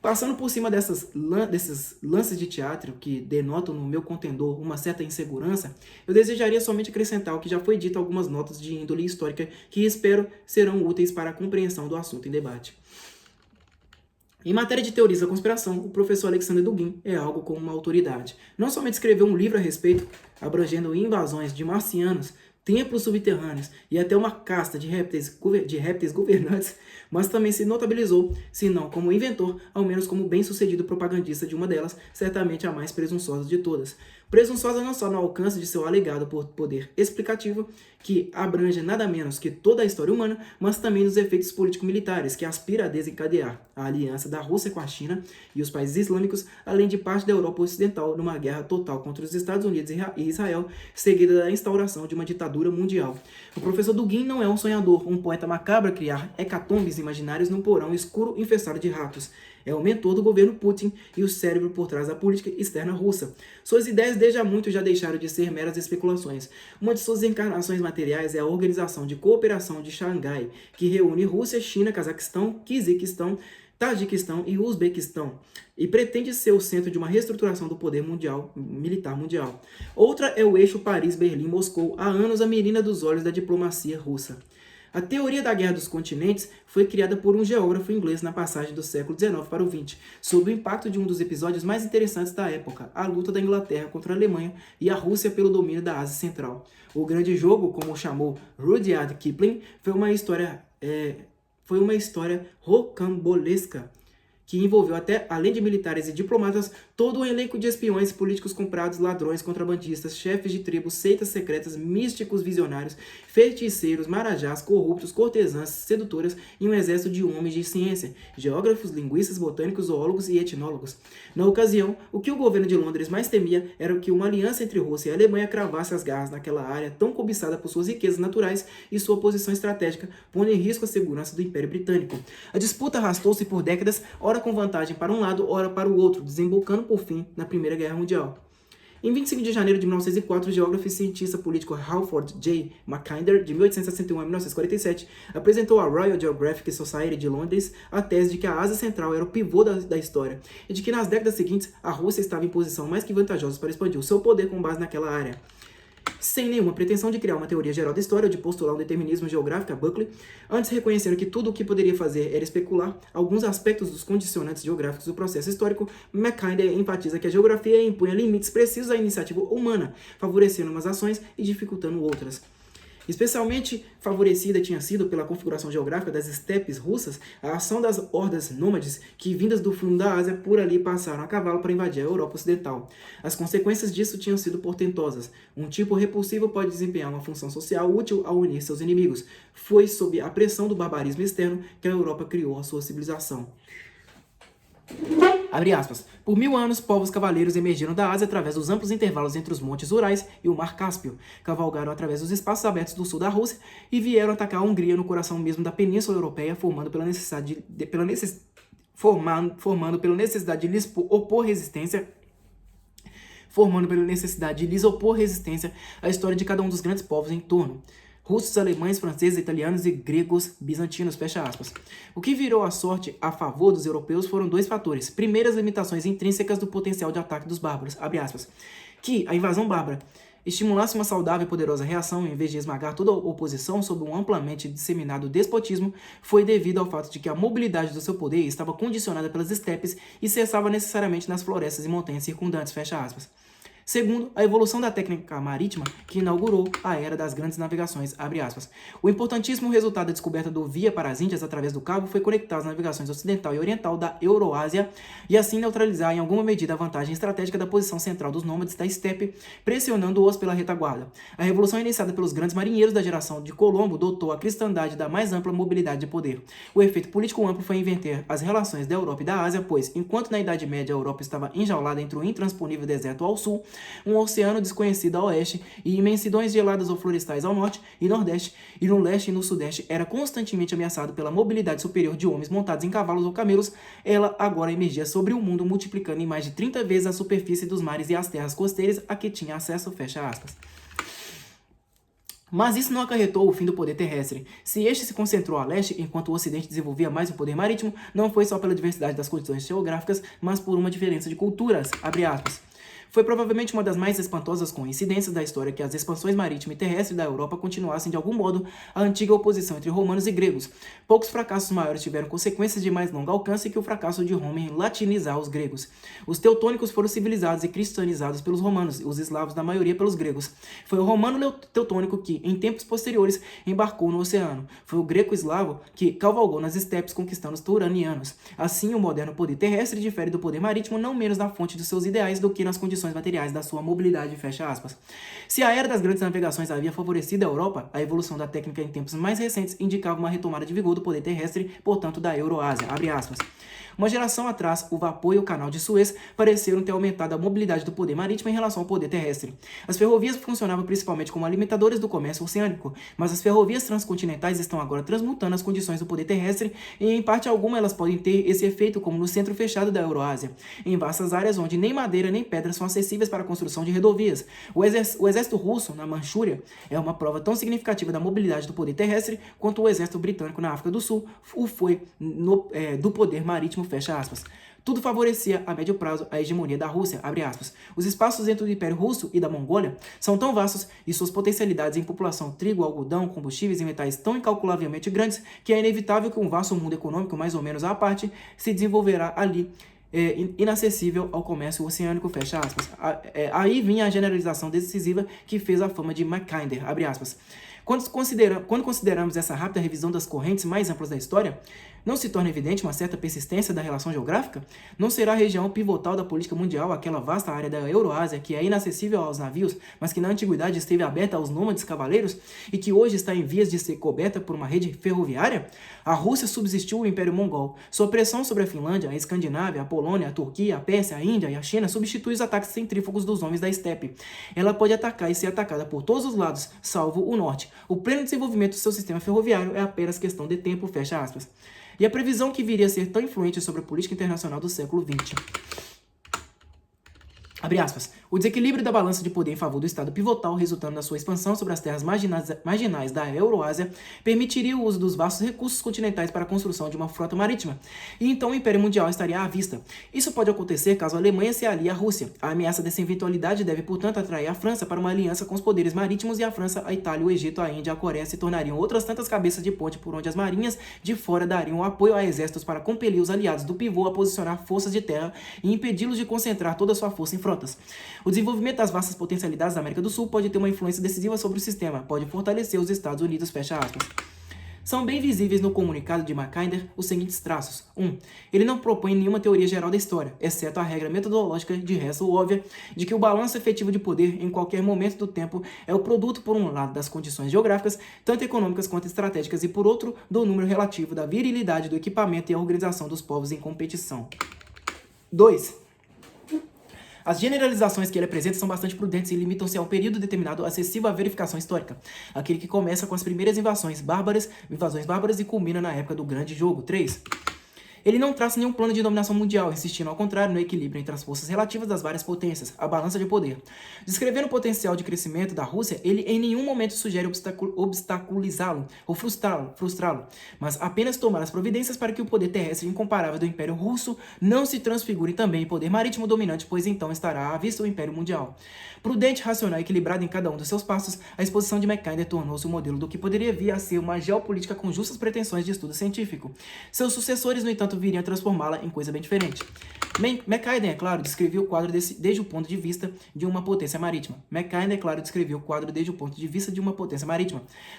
Passando por cima desses lances de teatro que denotam no meu contendor uma certa insegurança, eu desejaria somente acrescentar o que já foi dito algumas notas de índole histórica que espero serão úteis para a compreensão do assunto em debate. Em matéria de teorias da conspiração, o professor Alexander Dugin é algo como uma autoridade. Não somente escreveu um livro a respeito, abrangendo invasões de marcianos, templos subterrâneos e até uma casta de répteis governantes, mas também se notabilizou, se não como inventor, ao menos como bem-sucedido propagandista de uma delas, certamente a mais presunçosa de todas. Presunçosa não só no alcance de seu alegado poder explicativo, que abrange nada menos que toda a história humana, mas também nos efeitos político-militares, que aspira a desencadear a aliança da Rússia com a China e os países islâmicos, além de parte da Europa Ocidental, numa guerra total contra os Estados Unidos e Israel, seguida da instauração de uma ditadura mundial. O professor Dugin não é um sonhador, um poeta macabro a criar hecatombes imaginários num porão escuro infestado de ratos. É o mentor do governo Putin e o cérebro por trás da política externa russa. Suas ideias desde há muito já deixaram de ser meras especulações. Uma de suas encarnações materiais é a Organização de Cooperação de Xangai, que reúne Rússia, China, Cazaquistão, Quizquistão, Tajiquistão e Uzbequistão, e pretende ser o centro de uma reestruturação do poder militar mundial. Outra é o eixo Paris-Berlim-Moscou, há anos a menina dos olhos da diplomacia russa. A teoria da Guerra dos Continentes foi criada por um geógrafo inglês na passagem do século XIX para o XX, sob o impacto de um dos episódios mais interessantes da época, a luta da Inglaterra contra a Alemanha e a Rússia pelo domínio da Ásia Central. O grande jogo, como o chamou Rudyard Kipling, foi uma história rocambolesca, que envolveu até, além de militares e diplomatas, Todo um elenco de espiões, políticos comprados, ladrões, contrabandistas, chefes de tribos, seitas secretas, místicos visionários, feiticeiros, marajás, corruptos, cortesãs, sedutoras e um exército de homens de ciência, geógrafos, linguistas, botânicos, zoólogos e etnólogos. Na ocasião, o que o governo de Londres mais temia era que uma aliança entre Rússia e Alemanha cravasse as garras naquela área tão cobiçada por suas riquezas naturais e sua posição estratégica, pondo em risco a segurança do Império Britânico. A disputa arrastou-se por décadas, ora com vantagem para um lado, ora para o outro, desembocando por fim na Primeira Guerra Mundial. Em 25 de janeiro de 1904, o geógrafo e cientista político Halford J. Mackinder, de 1861 a 1947, apresentou à Royal Geographical Society de Londres a tese de que a Ásia Central era o pivô da história e de que nas décadas seguintes a Rússia estava em posição mais que vantajosa para expandir o seu poder com base naquela área. Sem nenhuma pretensão de criar uma teoria geral da história ou de postular um determinismo geográfico a Buckley, antes reconhecendo que tudo o que poderia fazer era especular alguns aspectos dos condicionantes geográficos do processo histórico, Mackinder enfatiza que a geografia impunha limites precisos à iniciativa humana, favorecendo umas ações e dificultando outras. Especialmente favorecida tinha sido pela configuração geográfica das estepes russas a ação das hordas nômades que, vindas do fundo da Ásia, por ali passaram a cavalo para invadir a Europa Ocidental. As consequências disso tinham sido portentosas. Um tipo repulsivo pode desempenhar uma função social útil ao unir seus inimigos. Foi sob a pressão do barbarismo externo que a Europa criou a sua civilização. Abre aspas. Por 1000 anos, povos cavaleiros emergiram da Ásia através dos amplos intervalos entre os montes Urais e o Mar Cáspio, cavalgaram através dos espaços abertos do sul da Rússia e vieram atacar a Hungria no coração mesmo da Península Europeia, formando pela necessidade de lhes opor resistência à história de cada um dos grandes povos em torno. Russos, alemães, franceses, italianos e gregos bizantinos, fecha aspas. O que virou a sorte a favor dos europeus foram dois fatores. Primeiro, as limitações intrínsecas do potencial de ataque dos bárbaros, abre aspas, que a invasão bárbara estimulasse uma saudável e poderosa reação em vez de esmagar toda a oposição sob um amplamente disseminado despotismo, foi devido ao fato de que a mobilidade do seu poder estava condicionada pelas estepes e cessava necessariamente nas florestas e montanhas circundantes, fecha aspas. Segundo, a evolução da técnica marítima que inaugurou a era das grandes navegações, abre aspas. O importantíssimo resultado da descoberta do via para as Índias através do Cabo foi conectar as navegações ocidental e oriental da Euroásia e assim neutralizar em alguma medida a vantagem estratégica da posição central dos nômades da estepe, pressionando-os pela retaguarda. A revolução iniciada pelos grandes marinheiros da geração de Colombo dotou a cristandade da mais ampla mobilidade de poder. O efeito político amplo foi inverter as relações da Europa e da Ásia, pois, enquanto na Idade Média a Europa estava enjaulada entre o intransponível deserto ao sul, um oceano desconhecido a oeste e imensidões geladas ou florestais ao norte e nordeste, e no leste e no sudeste era constantemente ameaçado pela mobilidade superior de homens montados em cavalos ou camelos, ela agora emergia sobre o mundo, multiplicando em mais de 30 vezes a superfície dos mares e as terras costeiras a que tinha acesso, fecha aspas. Mas isso não acarretou o fim do poder terrestre. Se este se concentrou a leste, enquanto o ocidente desenvolvia mais o poder marítimo, não foi só pela diversidade das condições geográficas, mas por uma diferença de culturas, abre aspas. Foi provavelmente uma das mais espantosas coincidências da história que as expansões marítima e terrestre da Europa continuassem de algum modo a antiga oposição entre romanos e gregos. Poucos fracassos maiores tiveram consequências de mais longo alcance que o fracasso de Roma em latinizar os gregos. Os teutônicos foram civilizados e cristianizados pelos romanos, os eslavos na maioria pelos gregos. Foi o romano teutônico que, em tempos posteriores, embarcou no oceano. Foi o greco-eslavo que cavalgou nas estepes conquistando os turanianos. Assim, o moderno poder terrestre difere do poder marítimo não menos na fonte dos seus ideais do que nas condições materiais da sua mobilidade, fecha aspas. Se a era das grandes navegações havia favorecido a Europa, a evolução da técnica em tempos mais recentes indicava uma retomada de vigor do poder terrestre, portanto da Euroásia, abre aspas. Uma geração atrás, o vapor e o canal de Suez pareceram ter aumentado a mobilidade do poder marítimo em relação ao poder terrestre. As ferrovias funcionavam principalmente como alimentadores do comércio oceânico, mas as ferrovias transcontinentais estão agora transmutando as condições do poder terrestre e em parte alguma elas podem ter esse efeito como no centro fechado da Euroásia, em vastas áreas onde nem madeira nem pedra são acessíveis para a construção de rodovias. O exército russo na Manchúria é uma prova tão significativa da mobilidade do poder terrestre quanto o exército britânico na África do Sul o foi do poder marítimo, fecha aspas. Tudo favorecia a médio prazo a hegemonia da Rússia, abre aspas. Os espaços entre o Império Russo e da Mongólia são tão vastos e suas potencialidades em população, trigo, algodão, combustíveis e metais tão incalculavelmente grandes que é inevitável que um vasto mundo econômico mais ou menos à parte se desenvolverá ali, inacessível ao comércio oceânico, fecha aspas. Aí vinha a generalização decisiva que fez a fama de Mackinder, abre aspas. Quando consideramos essa rápida revisão das correntes mais amplas da história, Não se torna evidente uma certa persistência da relação geográfica? Não será a região pivotal da política mundial aquela vasta área da Euroásia que é inacessível aos navios, mas que na antiguidade esteve aberta aos nômades cavaleiros e que hoje está em vias de ser coberta por uma rede ferroviária? A Rússia subsistiu o Império Mongol. Sua pressão sobre a Finlândia, a Escandinávia, a Polônia, a Turquia, a Pérsia, a Índia e a China substitui os ataques centrífugos dos homens da estepe. Ela pode atacar e ser atacada por todos os lados, salvo o norte. O pleno desenvolvimento do seu sistema ferroviário é apenas questão de tempo, fecha aspas. E a previsão que viria a ser tão influente sobre a política internacional do século XX. Abre aspas. O desequilíbrio da balança de poder em favor do Estado pivotal, resultando da sua expansão sobre as terras marginais da Euroásia, permitiria o uso dos vastos recursos continentais para a construção de uma frota marítima, e então o Império Mundial estaria à vista. Isso pode acontecer caso a Alemanha se alie à Rússia. A ameaça dessa eventualidade deve, portanto, atrair a França para uma aliança com os poderes marítimos e a França, a Itália, o Egito, a Índia e a Coreia se tornariam outras tantas cabeças de ponte por onde as marinhas de fora dariam apoio a exércitos para compelir os aliados do pivô a posicionar forças de terra e impedi-los de concentrar toda a sua força em frotas. O desenvolvimento das vastas potencialidades da América do Sul pode ter uma influência decisiva sobre o sistema, pode fortalecer os Estados Unidos, fecha aspas. São bem visíveis no comunicado de Mackinder os seguintes traços. 1. Ele não propõe nenhuma teoria geral da história, exceto a regra metodológica, de resto óbvia, de que o balanço efetivo de poder em qualquer momento do tempo é o produto, por um lado, das condições geográficas, tanto econômicas quanto estratégicas, e por outro, do número relativo da virilidade do equipamento e a organização dos povos em competição. 2. As generalizações que ele apresenta são bastante prudentes e limitam-se a um período determinado acessível à verificação histórica, aquele que começa com as primeiras invasões bárbaras e culmina na época do Grande Jogo. 3. Ele não traça nenhum plano de dominação mundial, insistindo ao contrário no equilíbrio entre as forças relativas das várias potências, a balança de poder. Descrevendo o potencial de crescimento da Rússia, ele em nenhum momento sugere obstaculizá-lo ou frustrá-lo, mas apenas tomar as providências para que o poder terrestre incomparável do Império Russo não se transfigure também em poder marítimo dominante, pois então estará à vista o Império Mundial. Prudente, racional e equilibrado em cada um dos seus passos, a exposição de Mackinder tornou-se o modelo do que poderia vir a ser uma geopolítica com justas pretensões de estudo científico. Seus sucessores, no entanto, viriam a transformá-la em coisa bem diferente. Mackinder, é claro, descreveu o quadro desde o ponto de vista de uma potência marítima.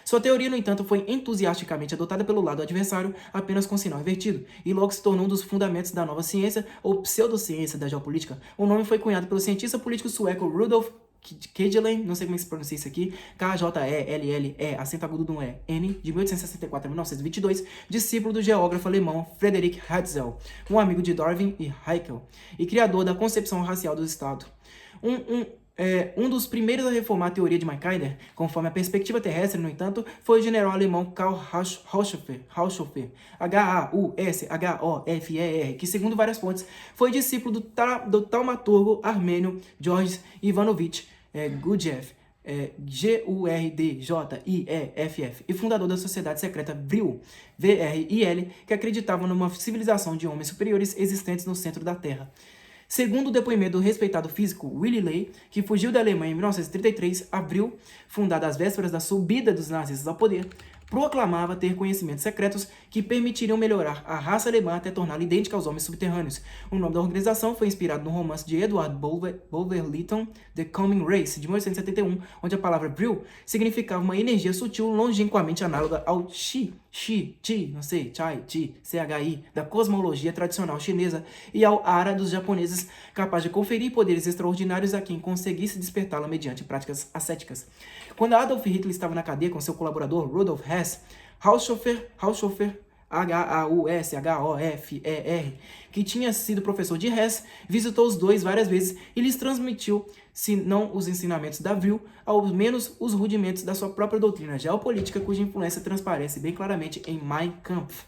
Sua teoria, no entanto, foi entusiasticamente adotada pelo lado adversário, apenas com sinal invertido, e logo se tornou um dos fundamentos da nova ciência, ou pseudociência da geopolítica. O nome foi cunhado pelo cientista político sueco Rudolf Kjellén, não sei como é que se pronuncia isso aqui, K-J-E-L-L-E, acento agudo no E, N, de 1864 a 1922, discípulo do geógrafo alemão Friedrich Hatzel, um amigo de Darwin e Haeckel, e criador da concepção racial do Estado. Um dos primeiros a reformar a teoria de Mackinder, conforme a perspectiva terrestre, no entanto, foi o general alemão Karl Haushofer, H-A-U-S-H-O-F-E-R, que, segundo várias fontes, foi discípulo do taumaturgo armênio George Ivanovich Gurdjieff, G-U-R-D-J-I-E-F-F, e fundador da sociedade secreta Vril, V-R-I-L, que acreditava numa civilização de homens superiores existentes no centro da Terra. Segundo o depoimento do respeitado físico Willy Ley, que fugiu da Alemanha em 1933, Vril, fundada às vésperas da subida dos nazistas ao poder, proclamava ter conhecimentos secretos que permitiriam melhorar a raça alemã até torná-la idêntica aos homens subterrâneos. O nome da organização foi inspirado no romance de Edward Bulwer-Lytton, The Coming Race, de 1871, onde a palavra Vril significava uma energia sutil longínquamente análoga ao Chi, da cosmologia tradicional chinesa, e ao Ara dos japoneses, capaz de conferir poderes extraordinários a quem conseguisse despertá-la mediante práticas ascéticas. Quando Adolf Hitler estava na cadeia com seu colaborador Rudolf Hess, Haushofer, H-A-U-S-H-O-F-E-R, que tinha sido professor de Hess, visitou os dois várias vezes e lhes transmitiu, se não os ensinamentos da Vril, ao menos os rudimentos da sua própria doutrina geopolítica, cuja influência transparece bem claramente em Mein Kampf.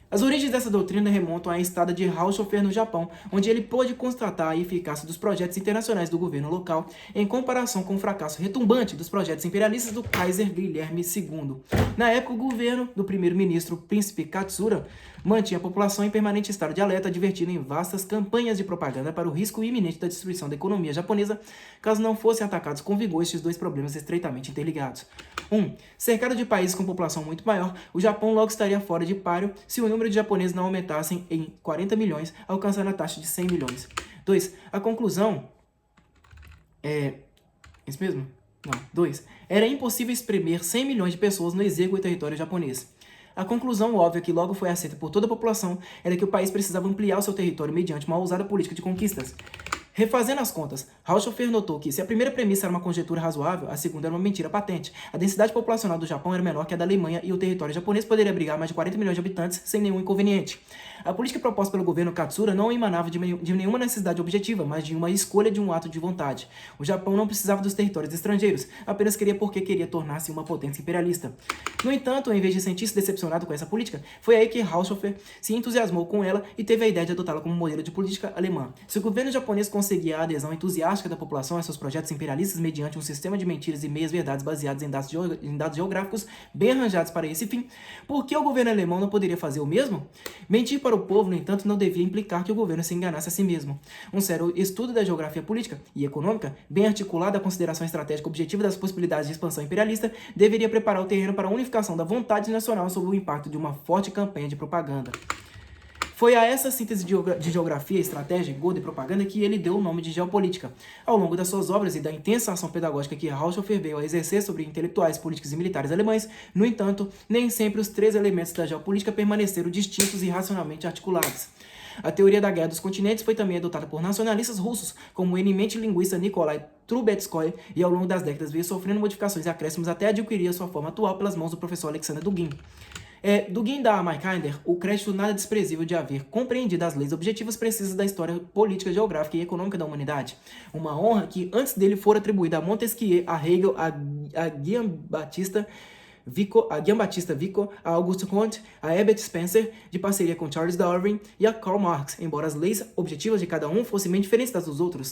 As origens dessa doutrina remontam à estada de Haushofer no Japão, onde ele pôde constatar a eficácia dos projetos internacionais do governo local, em comparação com o fracasso retumbante dos projetos imperialistas do Kaiser Guilherme II. Na época, o governo do primeiro-ministro Príncipe Katsura mantinha a população em permanente estado de alerta, advertindo em vastas campanhas de propaganda para o risco iminente da destruição da economia japonesa, caso não fossem atacados com vigor estes dois problemas estreitamente interligados. 1. Cercado de países com população muito maior, o Japão logo estaria fora de páreo se o número de japoneses não aumentassem em 40 milhões, alcançando a taxa de 100 milhões. 2. A conclusão é... Isso mesmo? Não. 2. Era impossível espremer 100 milhões de pessoas no exíguo território japonês. A conclusão óbvia que logo foi aceita por toda a população era que o país precisava ampliar o seu território mediante uma ousada política de conquistas. Refazendo as contas, Haushofer notou que, se a primeira premissa era uma conjectura razoável, a segunda era uma mentira patente. A densidade populacional do Japão era menor que a da Alemanha e o território japonês poderia abrigar mais de 40 milhões de habitantes sem nenhum inconveniente. A política proposta pelo governo Katsura não emanava de nenhuma necessidade objetiva, mas de uma escolha de um ato de vontade. O Japão não precisava dos territórios estrangeiros, apenas queria porque queria tornar-se uma potência imperialista. No entanto, em vez de sentir-se decepcionado com essa política, foi aí que Haushofer se entusiasmou com ela e teve a ideia de adotá-la como modelo de política alemã. Se o governo japonês conseguia a adesão entusiástica da população a seus projetos imperialistas mediante um sistema de mentiras e meias-verdades baseados em dados geográficos bem arranjados para esse fim, por que o governo alemão não poderia fazer o mesmo? Mentir para o povo, no entanto, não devia implicar que o governo se enganasse a si mesmo. Um sério estudo da geografia política e econômica, bem articulado à consideração estratégica objetiva das possibilidades de expansão imperialista, deveria preparar o terreno para a unificação da vontade nacional sob o impacto de uma forte campanha de propaganda. Foi a essa síntese de geografia, estratégia, Goda e propaganda que ele deu o nome de geopolítica. Ao longo das suas obras e da intensa ação pedagógica que Haushofer veio a exercer sobre intelectuais, políticos e militares alemães, no entanto, nem sempre os três elementos da geopolítica permaneceram distintos e racionalmente articulados. A teoria da guerra dos continentes foi também adotada por nacionalistas russos, como o eminente linguista Nikolai Trubetskoy, e ao longo das décadas veio sofrendo modificações e acréscimos até adquirir a sua forma atual pelas mãos do professor Alexander Dugin. Dugin dá a Mackinder o crédito nada desprezível de haver compreendido as leis objetivas precisas da história política, geográfica e econômica da humanidade. Uma honra que antes dele fora atribuída a Montesquieu, a Hegel, a Gian-Battista Vico, a Auguste Comte, a Herbert Spencer, de parceria com Charles Darwin e a Karl Marx, embora as leis objetivas de cada um fossem bem diferentes das dos outros.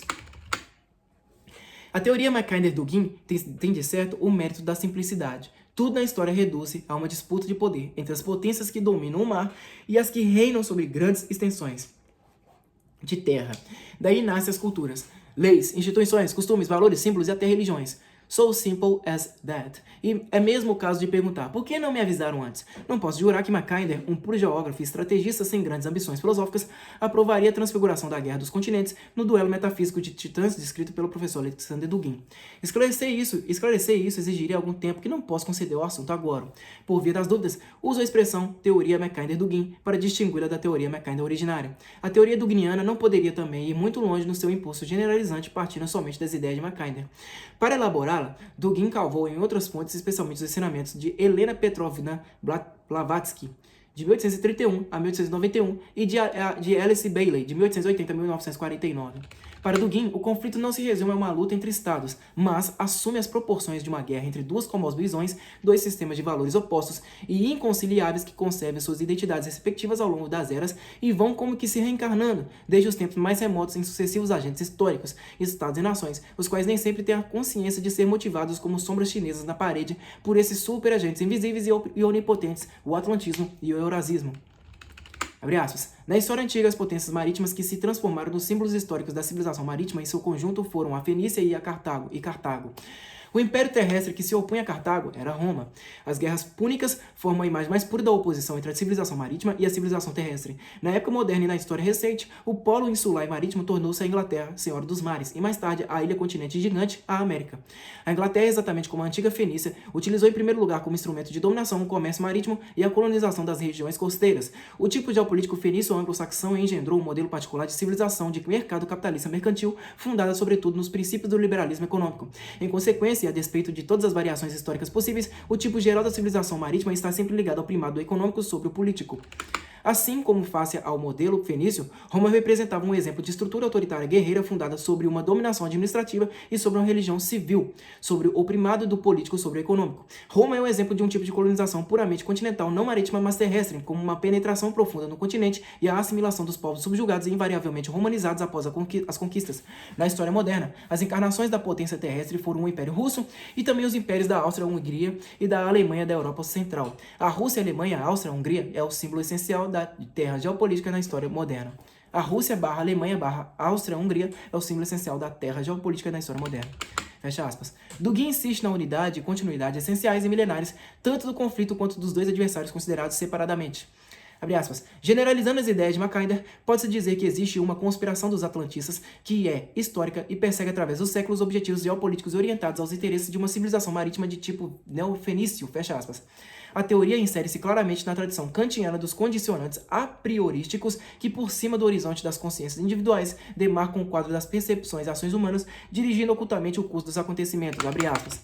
A teoria Mackinder-Dugin tem de certo o mérito da simplicidade. Tudo na história reduz-se a uma disputa de poder entre as potências que dominam o mar e as que reinam sobre grandes extensões de terra. Daí nascem as culturas, leis, instituições, costumes, valores, símbolos e até religiões. So simple as that. E é mesmo o caso de perguntar, por que não me avisaram antes? Não posso jurar que Mackinder, um puro geógrafo e estrategista sem grandes ambições filosóficas, aprovaria a transfiguração da Guerra dos Continentes no duelo metafísico de titãs descrito pelo professor Alexander Dugin. Esclarecer isso exigiria algum tempo que não posso conceder ao assunto agora. Por via das dúvidas, uso a expressão teoria Mackinder-Dugin para distingui-la da teoria Mackinder originária. A teoria duginiana não poderia também ir muito longe no seu impulso generalizante partindo somente das ideias de Mackinder. Para elaborá-la, Dugin cavou em outras fontes, especialmente os ensinamentos de Helena Petrovna Blavatsky, de 1831 a 1891, e de Alice Bailey, de 1880 a 1949. Para Dugin, o conflito não se resume a uma luta entre estados, mas assume as proporções de uma guerra entre duas cosmovisões, dois sistemas de valores opostos e inconciliáveis que conservem suas identidades respectivas ao longo das eras e vão como que se reencarnando, desde os tempos mais remotos em sucessivos agentes históricos, estados e nações, os quais nem sempre têm a consciência de ser motivados como sombras chinesas na parede por esses superagentes invisíveis e onipotentes, o atlantismo e o eurasismo. Abre aspas. Na história antiga, as potências marítimas que se transformaram nos símbolos históricos da civilização marítima em seu conjunto foram a Fenícia e Cartago. O império terrestre que se opunha a Cartago era Roma. As guerras púnicas formam a imagem mais pura da oposição entre a civilização marítima e a civilização terrestre. Na época moderna e na história recente, o polo insular e marítimo tornou-se a Inglaterra, senhora dos mares, e mais tarde a ilha-continente gigante, a América. A Inglaterra, exatamente como a antiga Fenícia, utilizou em primeiro lugar como instrumento de dominação o comércio marítimo e a colonização das regiões costeiras. O tipo geopolítico fenício anglo-saxão engendrou um modelo particular de civilização de mercado capitalista mercantil, fundada sobretudo nos princípios do liberalismo econômico. Em consequência, a despeito de todas as variações históricas possíveis, o tipo geral da civilização marítima está sempre ligado ao primado econômico sobre o político. Assim como face ao modelo fenício, Roma representava um exemplo de estrutura autoritária guerreira fundada sobre uma dominação administrativa e sobre uma religião civil, sobre o primado do político sobre o econômico. Roma é um exemplo de um tipo de colonização puramente continental, não marítima, mas terrestre, como uma penetração profunda no continente e a assimilação dos povos subjugados e invariavelmente romanizados após as conquistas. Na história moderna, as encarnações da potência terrestre foram o Império Russo e também os impérios da Áustria-Hungria e da Alemanha da Europa Central. A Rússia, a Alemanha, a Áustria, a Hungria é o símbolo essencial da terra geopolítica na história moderna. A Rússia / Alemanha / Áustria-Hungria é o símbolo essencial da terra geopolítica na história moderna. Fecha aspas. Dugin insiste na unidade e continuidade essenciais e milenares, tanto do conflito quanto dos dois adversários considerados separadamente. Abre aspas. Generalizando as ideias de Mackinder, pode-se dizer que existe uma conspiração dos atlantistas que é histórica e persegue através dos séculos objetivos geopolíticos orientados aos interesses de uma civilização marítima de tipo neofenício, fecha aspas. A teoria insere-se claramente na tradição kantiana dos condicionantes a priorísticos que, por cima do horizonte das consciências individuais, demarcam o quadro das percepções e ações humanas, dirigindo ocultamente o curso dos acontecimentos. Abre aspas.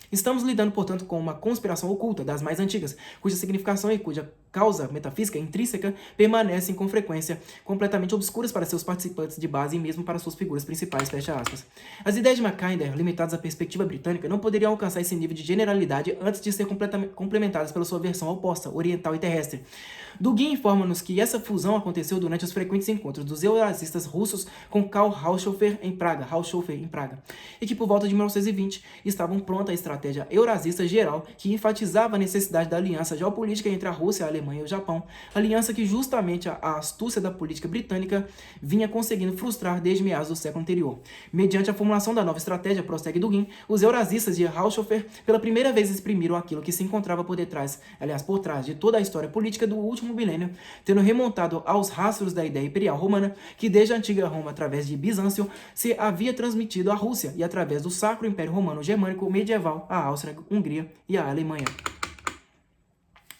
Estamos lidando, portanto, com uma conspiração oculta das mais antigas, cuja significação e cuja causa metafísica intrínseca permanecem com frequência completamente obscuras para seus participantes de base e mesmo para suas figuras principais, fecha aspas. As ideias de Mackinder, limitadas à perspectiva britânica, não poderiam alcançar esse nível de generalidade antes de ser complementadas pela sua versão oposta, oriental e terrestre. Dugin informa-nos que essa fusão aconteceu durante os frequentes encontros dos eurasistas russos com Karl Haushofer em Praga, e que por volta de 1920 estavam pronta a estratégia eurasista geral que enfatizava a necessidade da aliança geopolítica entre a Rússia, a Alemanha e o Japão, aliança que justamente a astúcia da política britânica vinha conseguindo frustrar desde meados do século anterior. Mediante a formulação da nova estratégia, prossegue Dugin, os eurasistas de Haushofer pela primeira vez exprimiram aquilo que se encontrava por trás de toda a história política do último milênio, tendo remontado aos rastros da ideia imperial romana, que desde a antiga Roma, através de Bizâncio, se havia transmitido à Rússia e através do Sacro Império Romano Germânico medieval à Áustria, Hungria e à Alemanha.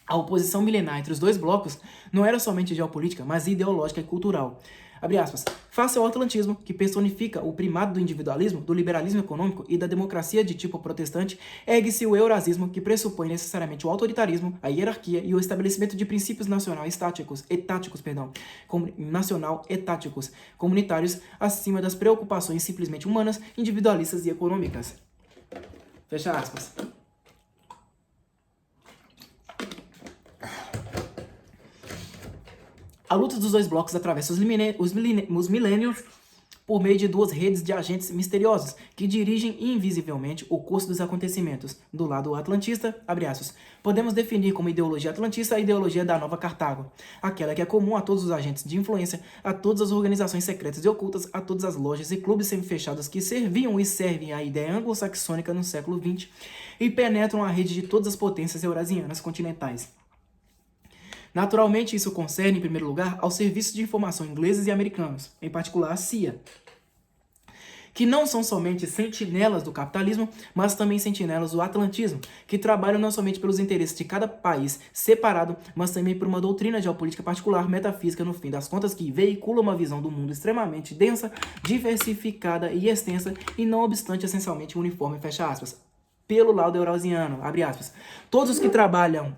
A oposição milenar entre os dois blocos não era somente geopolítica, mas ideológica e cultural. Abre aspas. Face ao atlantismo, que personifica o primado do individualismo, do liberalismo econômico e da democracia de tipo protestante, ergue-se o eurasismo, que pressupõe necessariamente o autoritarismo, a hierarquia e o estabelecimento de princípios nacional-etáticos comunitários acima das preocupações simplesmente humanas, individualistas e econômicas. Fecha aspas. A luta dos dois blocos atravessa os milênios por meio de duas redes de agentes misteriosos que dirigem invisivelmente o curso dos acontecimentos. Do lado atlantista, abre aspas, podemos definir como ideologia atlantista a ideologia da Nova Cartago, aquela que é comum a todos os agentes de influência, a todas as organizações secretas e ocultas, a todas as lojas e clubes semi-fechados que serviam e servem à ideia anglo-saxônica no século XX e penetram a rede de todas as potências eurasianas continentais. Naturalmente, isso concerne, em primeiro lugar, aos serviços de informação ingleses e americanos, em particular a CIA, que não são somente sentinelas do capitalismo, mas também sentinelas do atlantismo, que trabalham não somente pelos interesses de cada país separado, mas também por uma doutrina geopolítica particular, metafísica, no fim das contas, que veicula uma visão do mundo extremamente densa, diversificada e extensa, e não obstante essencialmente uniforme, fecha aspas. Pelo lado eurasiano, abre aspas. Todos os que trabalharam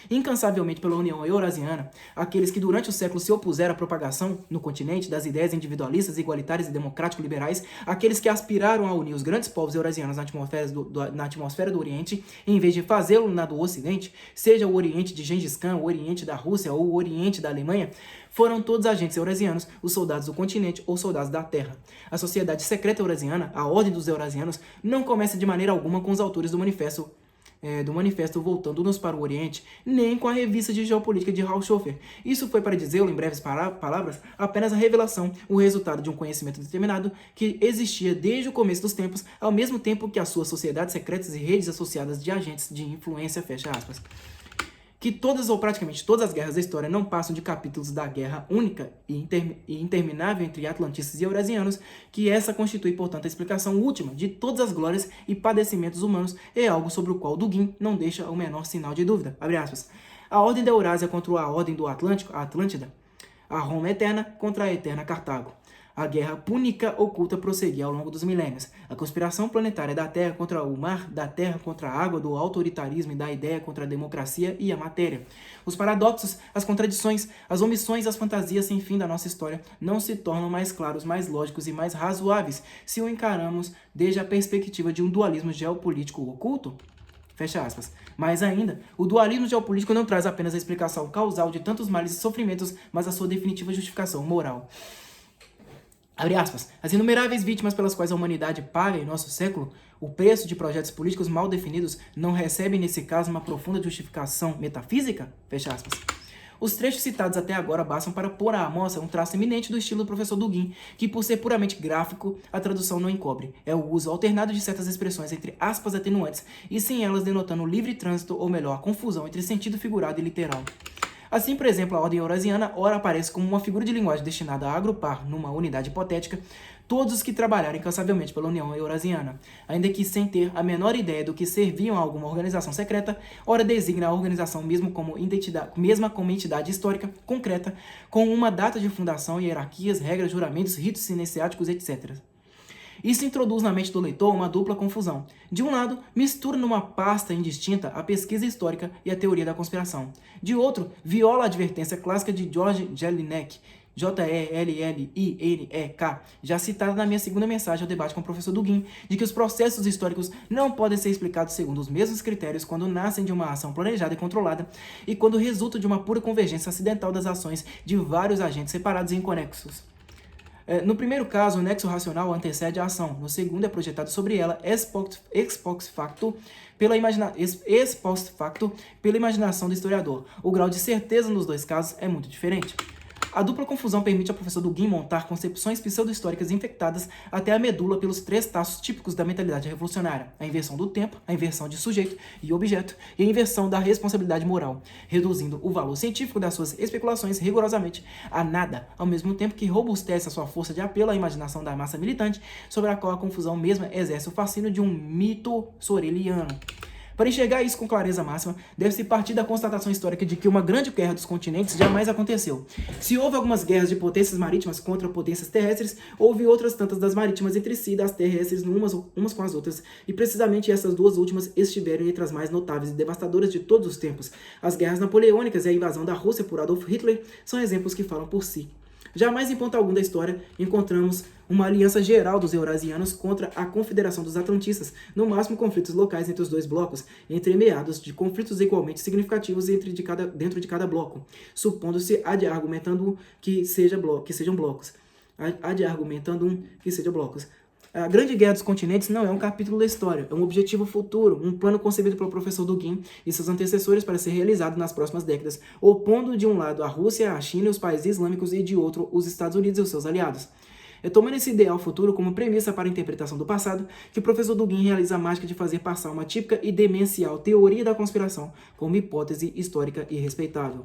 incansavelmente pela União Eurasiana, aqueles que durante o século se opuseram à propagação no continente das ideias individualistas, igualitárias e democrático-liberais, aqueles que aspiraram a unir os grandes povos eurasianos na atmosfera do Oriente, em vez de fazê-lo na do Ocidente, seja o Oriente de Gengis Khan, o Oriente da Rússia ou o Oriente da Alemanha, foram todos agentes eurasianos, os soldados do continente ou soldados da terra. A sociedade secreta eurasiana, a Ordem dos Eurasianos, não começa de maneira alguma com os autores do manifesto voltando-nos para o Oriente, nem com a revista de geopolítica de Haushofer. Isso foi, para dizê-lo em breves palavras, apenas a revelação, o resultado de um conhecimento determinado que existia desde o começo dos tempos, ao mesmo tempo que as suas sociedades secretas e redes associadas de agentes de influência, fecha aspas. Que todas ou praticamente todas as guerras da história não passam de capítulos da guerra única e interminável entre atlantistas e eurasianos, que essa constitui, portanto, a explicação última de todas as glórias e padecimentos humanos, é algo sobre o qual Dugin não deixa o menor sinal de dúvida. Abre aspas. A ordem da Eurásia contra a ordem do Atlântico, a Atlântida, a Roma eterna contra a eterna Cartago. A guerra púnica oculta prosseguia ao longo dos milênios. A conspiração planetária da Terra contra o mar, da Terra contra a água, do autoritarismo e da ideia contra a democracia e a matéria. Os paradoxos, as contradições, as omissões e as fantasias sem fim da nossa história não se tornam mais claros, mais lógicos e mais razoáveis se o encaramos desde a perspectiva de um dualismo geopolítico oculto? Fecha aspas. Mais ainda, o dualismo geopolítico não traz apenas a explicação causal de tantos males e sofrimentos, mas a sua definitiva justificação moral. Abre aspas. As inumeráveis vítimas pelas quais a humanidade paga em nosso século, o preço de projetos políticos mal definidos, não recebem nesse caso uma profunda justificação metafísica? Fecha aspas. Os trechos citados até agora bastam para pôr à amostra um traço eminente do estilo do professor Dugin, que por ser puramente gráfico, a tradução não encobre. É o uso alternado de certas expressões entre aspas atenuantes e sem elas denotando o livre trânsito, ou melhor, a confusão entre sentido figurado e literal. Assim, por exemplo, a ordem eurasiana ora aparece como uma figura de linguagem destinada a agrupar, numa unidade hipotética, todos os que trabalharam incansavelmente pela União Eurasiana, ainda que sem ter a menor ideia do que serviam a alguma organização secreta, ora designa a organização mesma como entidade histórica, concreta, com uma data de fundação, hierarquias, regras, juramentos, ritos iniciáticos, etc. Isso introduz na mente do leitor uma dupla confusão. De um lado, mistura numa pasta indistinta a pesquisa histórica e a teoria da conspiração. De outro, viola a advertência clássica de George Jelinek, Jelllinek, já citada na minha segunda mensagem ao debate com o professor Dugin, de que os processos históricos não podem ser explicados segundo os mesmos critérios quando nascem de uma ação planejada e controlada e quando resultam de uma pura convergência acidental das ações de vários agentes separados e inconexos. No primeiro caso, o nexo racional antecede a ação. No segundo, é projetado sobre ela ex post facto pela imaginação do historiador. O grau de certeza nos dois casos é muito diferente. A dupla confusão permite ao professor Dugin montar concepções pseudo-históricas infectadas até a medula pelos 3 traços típicos da mentalidade revolucionária: a inversão do tempo, a inversão de sujeito e objeto e a inversão da responsabilidade moral, reduzindo o valor científico das suas especulações rigorosamente a nada, ao mesmo tempo que robustece a sua força de apelo à imaginação da massa militante, sobre a qual a confusão mesma exerce o fascínio de um mito soreliano. Para enxergar isso com clareza máxima, deve-se partir da constatação histórica de que uma grande guerra dos continentes jamais aconteceu. Se houve algumas guerras de potências marítimas contra potências terrestres, houve outras tantas das marítimas entre si e das terrestres umas com as outras, e precisamente essas duas últimas estiveram entre as mais notáveis e devastadoras de todos os tempos. As guerras napoleônicas e a invasão da Rússia por Adolf Hitler são exemplos que falam por si. Jamais em ponto algum da história encontramos uma aliança geral dos eurasianos contra a confederação dos atlantistas, no máximo conflitos locais entre os dois blocos, entremeados de conflitos igualmente significativos dentro de cada bloco, supondo-se ad argumentando que sejam blocos. A Grande Guerra dos Continentes não é um capítulo da história, é um objetivo futuro, um plano concebido pelo professor Dugin e seus antecessores para ser realizado nas próximas décadas, opondo de um lado a Rússia, a China e os países islâmicos e de outro os Estados Unidos e os seus aliados. É tomando esse ideal futuro como premissa para a interpretação do passado que o professor Dugin realiza a mágica de fazer passar uma típica e demencial teoria da conspiração como hipótese histórica e respeitável.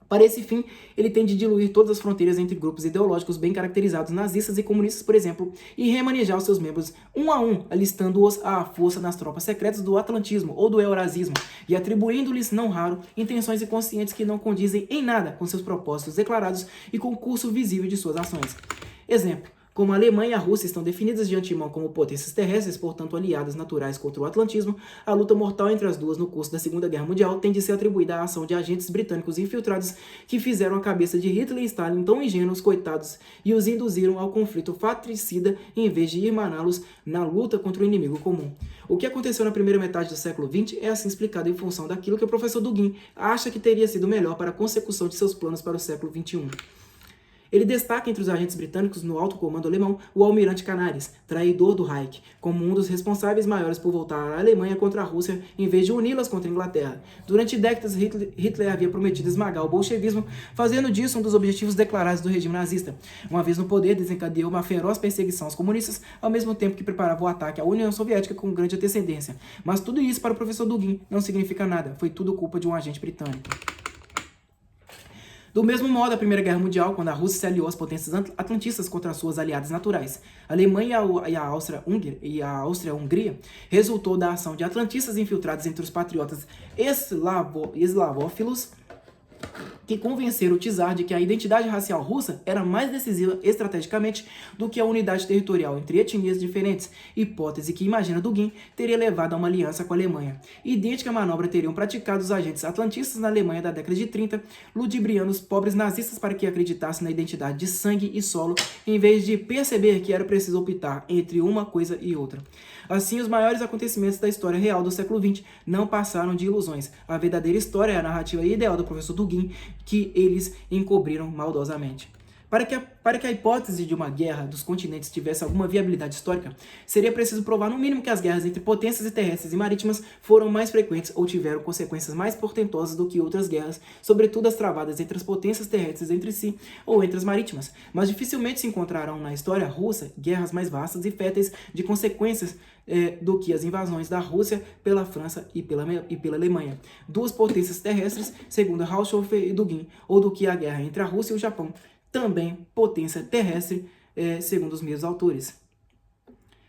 Para esse fim, ele tem de diluir todas as fronteiras entre grupos ideológicos bem caracterizados, nazistas e comunistas, por exemplo, e remanejar os seus membros um a um, alistando-os à força nas tropas secretas do atlantismo ou do eurasismo, e atribuindo-lhes, não raro, intenções inconscientes que não condizem em nada com seus propósitos declarados e com o curso visível de suas ações. Exemplo: como a Alemanha e a Rússia estão definidas de antemão como potências terrestres, portanto aliadas naturais contra o atlantismo, a luta mortal entre as duas no curso da Segunda Guerra Mundial tem de ser atribuída à ação de agentes britânicos infiltrados que fizeram a cabeça de Hitler e Stalin tão ingênuos, coitados, e os induziram ao conflito fratricida em vez de irmaná-los na luta contra o inimigo comum. O que aconteceu na primeira metade do século XX é assim explicado em função daquilo que o professor Dugin acha que teria sido melhor para a consecução de seus planos para o século XXI. Ele destaca entre os agentes britânicos no alto comando alemão o almirante Canaris, traidor do Reich, como um dos responsáveis maiores por voltar a Alemanha contra a Rússia em vez de uni-las contra a Inglaterra. Durante décadas, Hitler havia prometido esmagar o bolchevismo, fazendo disso um dos objetivos declarados do regime nazista. Uma vez no poder, desencadeou uma feroz perseguição aos comunistas, ao mesmo tempo que preparava o ataque à União Soviética com grande antecedência. Mas tudo isso para o professor Dugin não significa nada, foi tudo culpa de um agente britânico. Do mesmo modo, a Primeira Guerra Mundial, quando a Rússia se aliou às potências atlantistas contra suas aliadas naturais, a Alemanha e a Áustria-Hungria, resultou da ação de atlantistas infiltrados entre os patriotas eslavófilos que convenceram o czar de que a identidade racial russa era mais decisiva estrategicamente do que a unidade territorial entre etnias diferentes, hipótese que, imagina Dugin, teria levado a uma aliança com a Alemanha. Idêntica manobra teriam praticado os agentes atlantistas na Alemanha da década de 30, ludibriando os pobres nazistas para que acreditassem na identidade de sangue e solo, em vez de perceber que era preciso optar entre uma coisa e outra. Assim, os maiores acontecimentos da história real do século XX não passaram de ilusões. A verdadeira história é a narrativa ideal do professor Dugin, que eles encobriram maldosamente. Para que a hipótese de uma guerra dos continentes tivesse alguma viabilidade histórica, seria preciso provar no mínimo que as guerras entre potências terrestres e marítimas foram mais frequentes ou tiveram consequências mais portentosas do que outras guerras, sobretudo as travadas entre as potências terrestres entre si ou entre as marítimas. Mas dificilmente se encontrarão na história russa guerras mais vastas e férteis de consequências do que as invasões da Rússia pela França e pela Alemanha, duas potências terrestres, segundo Haushofer e Dugin, ou do que a guerra entre a Rússia e o Japão, também potência terrestre, segundo os mesmos autores.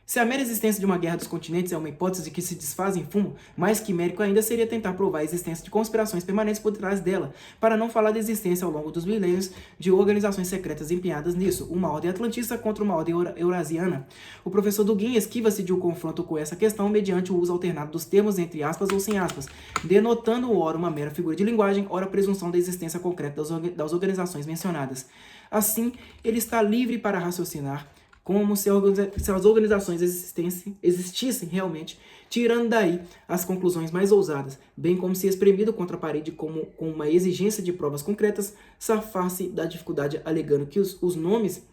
Se a mera existência de uma guerra dos continentes é uma hipótese que se desfaz em fumo, mais quimérico ainda seria tentar provar a existência de conspirações permanentes por trás dela, para não falar da existência ao longo dos milênios de organizações secretas empenhadas nisso, uma ordem atlantista contra uma ordem eurasiana. O professor Dugin esquiva-se de um confronto com essa questão mediante o uso alternado dos termos entre aspas ou sem aspas, denotando ora uma mera figura de linguagem, ora a presunção da existência concreta das organizações mencionadas. Assim, ele está livre para raciocinar como se as organizações existissem realmente, tirando daí as conclusões mais ousadas, bem como se espremido contra a parede com uma exigência de provas concretas, safar-se da dificuldade alegando que os nomes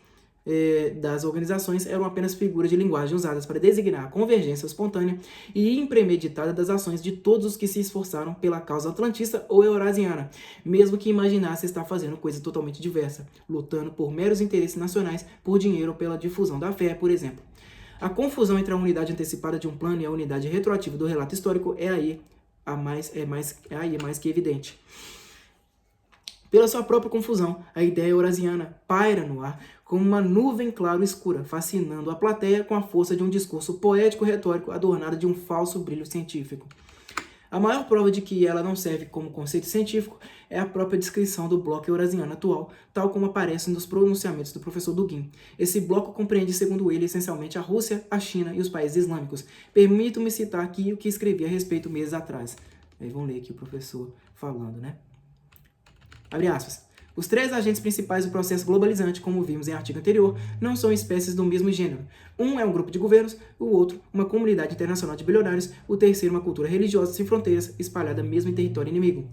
das organizações eram apenas figuras de linguagem usadas para designar a convergência espontânea e impremeditada das ações de todos os que se esforçaram pela causa atlantista ou eurasiana, mesmo que imaginasse estar fazendo coisa totalmente diversa, lutando por meros interesses nacionais, por dinheiro ou pela difusão da fé, por exemplo. A confusão entre a unidade antecipada de um plano e a unidade retroativa do relato histórico é mais que evidente. Pela sua própria confusão, a ideia eurasiana paira no ar como uma nuvem claro-escura, fascinando a plateia com a força de um discurso poético-retórico adornado de um falso brilho científico. A maior prova de que ela não serve como conceito científico é a própria descrição do bloco eurasiano atual, tal como aparece nos pronunciamentos do professor Dugin. Esse bloco compreende, segundo ele, essencialmente a Rússia, a China e os países islâmicos. Permito-me citar aqui o que escrevi a respeito meses atrás. Aí vamos ler aqui o professor falando, né? Abre aspas. Os três agentes principais do processo globalizante, como vimos em artigo anterior, não são espécies do mesmo gênero. Um é um grupo de governos, o outro, uma comunidade internacional de bilionários, o terceiro, uma cultura religiosa sem fronteiras, espalhada mesmo em território inimigo.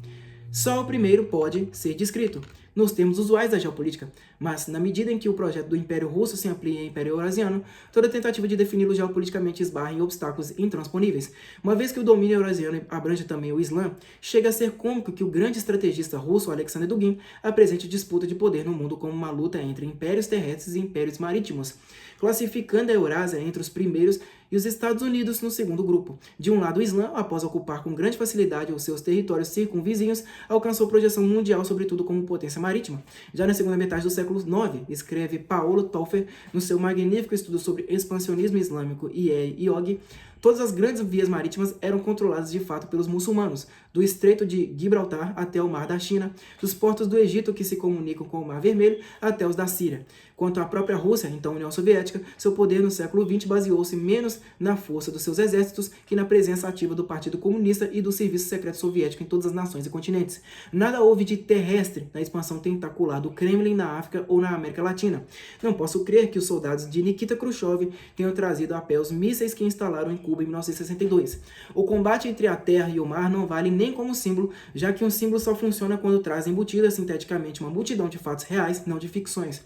Só o primeiro pode ser descrito, nos termos usuais da geopolítica, mas na medida em que o projeto do Império Russo se amplia em Império Eurasiano, toda tentativa de defini-lo geopoliticamente esbarra em obstáculos intransponíveis. Uma vez que o domínio eurasiano abrange também o Islã, chega a ser cômico que o grande estrategista russo Alexander Dugin apresente disputa de poder no mundo como uma luta entre impérios terrestres e impérios marítimos, classificando a Eurásia entre os primeiros e os Estados Unidos no segundo grupo. De um lado, o Islã, após ocupar com grande facilidade os seus territórios circunvizinhos, alcançou projeção mundial, sobretudo como potência marítima. Já na segunda metade do século IX, escreve Paulo Toffer no seu magnífico estudo sobre expansionismo islâmico e IOG, todas as grandes vias marítimas eram controladas de fato pelos muçulmanos, do Estreito de Gibraltar até o Mar da China, dos portos do Egito que se comunicam com o Mar Vermelho até os da Síria. Quanto à própria Rússia, então União Soviética, seu poder no século XX baseou-se menos na força dos seus exércitos que na presença ativa do Partido Comunista e do Serviço Secreto Soviético em todas as nações e continentes. Nada houve de terrestre na expansão tentacular do Kremlin na África ou na América Latina. Não posso crer que os soldados de Nikita Khrushchev tenham trazido a pé os mísseis que instalaram em Cuba em 1962. O combate entre a terra e o mar não vale nem como símbolo, já que um símbolo só funciona quando traz embutida sinteticamente uma multidão de fatos reais, não de ficções.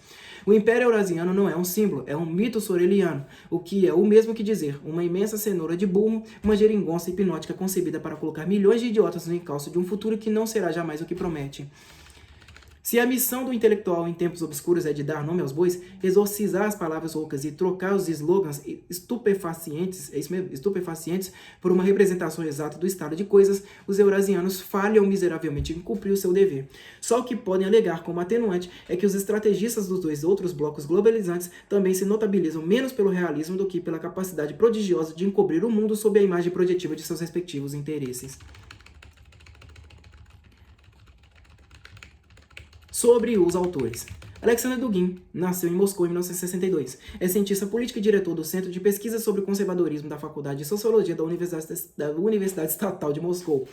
O Império Eurasiano não é um símbolo, é um mito soreliano, o que é o mesmo que dizer uma imensa cenoura de burro, uma geringonça hipnótica concebida para colocar milhões de idiotas no encalço de um futuro que não será jamais o que promete. Se a missão do intelectual em tempos obscuros é de dar nome aos bois, exorcizar as palavras roucas e trocar os slogans estupefacientes por uma representação exata do estado de coisas, os eurasianos falham miseravelmente em cumprir o seu dever. Só o que podem alegar como atenuante é que os estrategistas dos dois outros blocos globalizantes também se notabilizam menos pelo realismo do que pela capacidade prodigiosa de encobrir o mundo sob a imagem projetiva de seus respectivos interesses. Sobre os autores. Alexander Dugin nasceu em Moscou em 1962. É cientista político e diretor do Centro de Pesquisa sobre o Conservadorismo da Faculdade de Sociologia da Universidade Estatal de Moscou.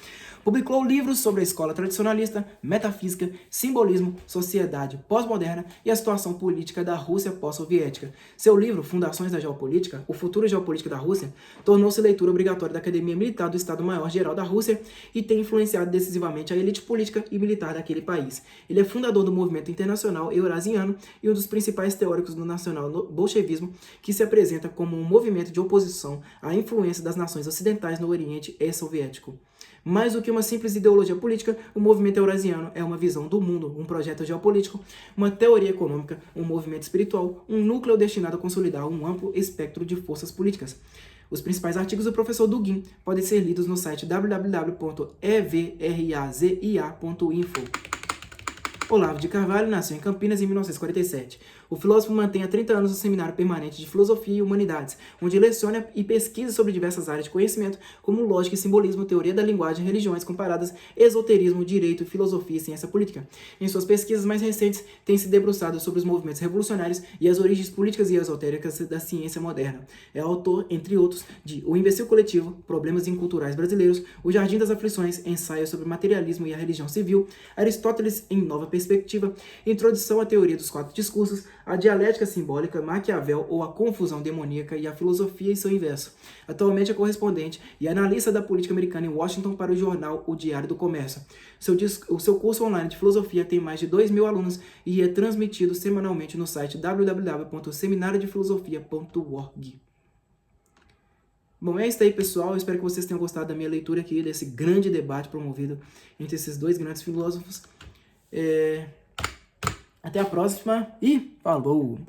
Publicou livros sobre a escola tradicionalista, metafísica, simbolismo, sociedade pós-moderna e a situação política da Rússia pós-soviética. Seu livro, Fundações da Geopolítica, o futuro geopolítica da Rússia, tornou-se leitura obrigatória da Academia Militar do Estado-Maior-Geral da Rússia e tem influenciado decisivamente a elite política e militar daquele país. Ele é fundador do movimento internacional eurasiano eurasiano e um dos principais teóricos do nacional-bolchevismo, que se apresenta como um movimento de oposição à influência das nações ocidentais no Oriente ex-soviético. Mais do que uma simples ideologia política, o movimento eurasiano é uma visão do mundo, um projeto geopolítico, uma teoria econômica, um movimento espiritual, um núcleo destinado a consolidar um amplo espectro de forças políticas. Os principais artigos do professor Dugin podem ser lidos no site www.evrazia.info. Olavo de Carvalho nasceu em Campinas em 1947. O filósofo mantém há 30 anos o Seminário Permanente de Filosofia e Humanidades, onde leciona e pesquisa sobre diversas áreas de conhecimento, como lógica e simbolismo, teoria da linguagem, religiões comparadas, esoterismo, direito, filosofia e ciência política. Em suas pesquisas mais recentes, tem se debruçado sobre os movimentos revolucionários e as origens políticas e esotéricas da ciência moderna. É autor, entre outros, de O Imbecil Coletivo, Problemas Inculturais Brasileiros, O Jardim das Aflições, Ensaio sobre Materialismo e a Religião Civil, Aristóteles em Nova Perspectiva, Introdução à Teoria dos Quatro Discursos, A Dialética Simbólica, Maquiavel ou a Confusão Demoníaca e a Filosofia e seu Inverso. Atualmente é correspondente e analista da política americana em Washington para o jornal O Diário do Comércio. O seu curso online de filosofia tem mais de 2.000 alunos e é transmitido semanalmente no site www.seminariodefilosofia.org. Bom, é isso aí, pessoal. Eu espero que vocês tenham gostado da minha leitura aqui, desse grande debate promovido entre esses dois grandes filósofos. Até a próxima e falou!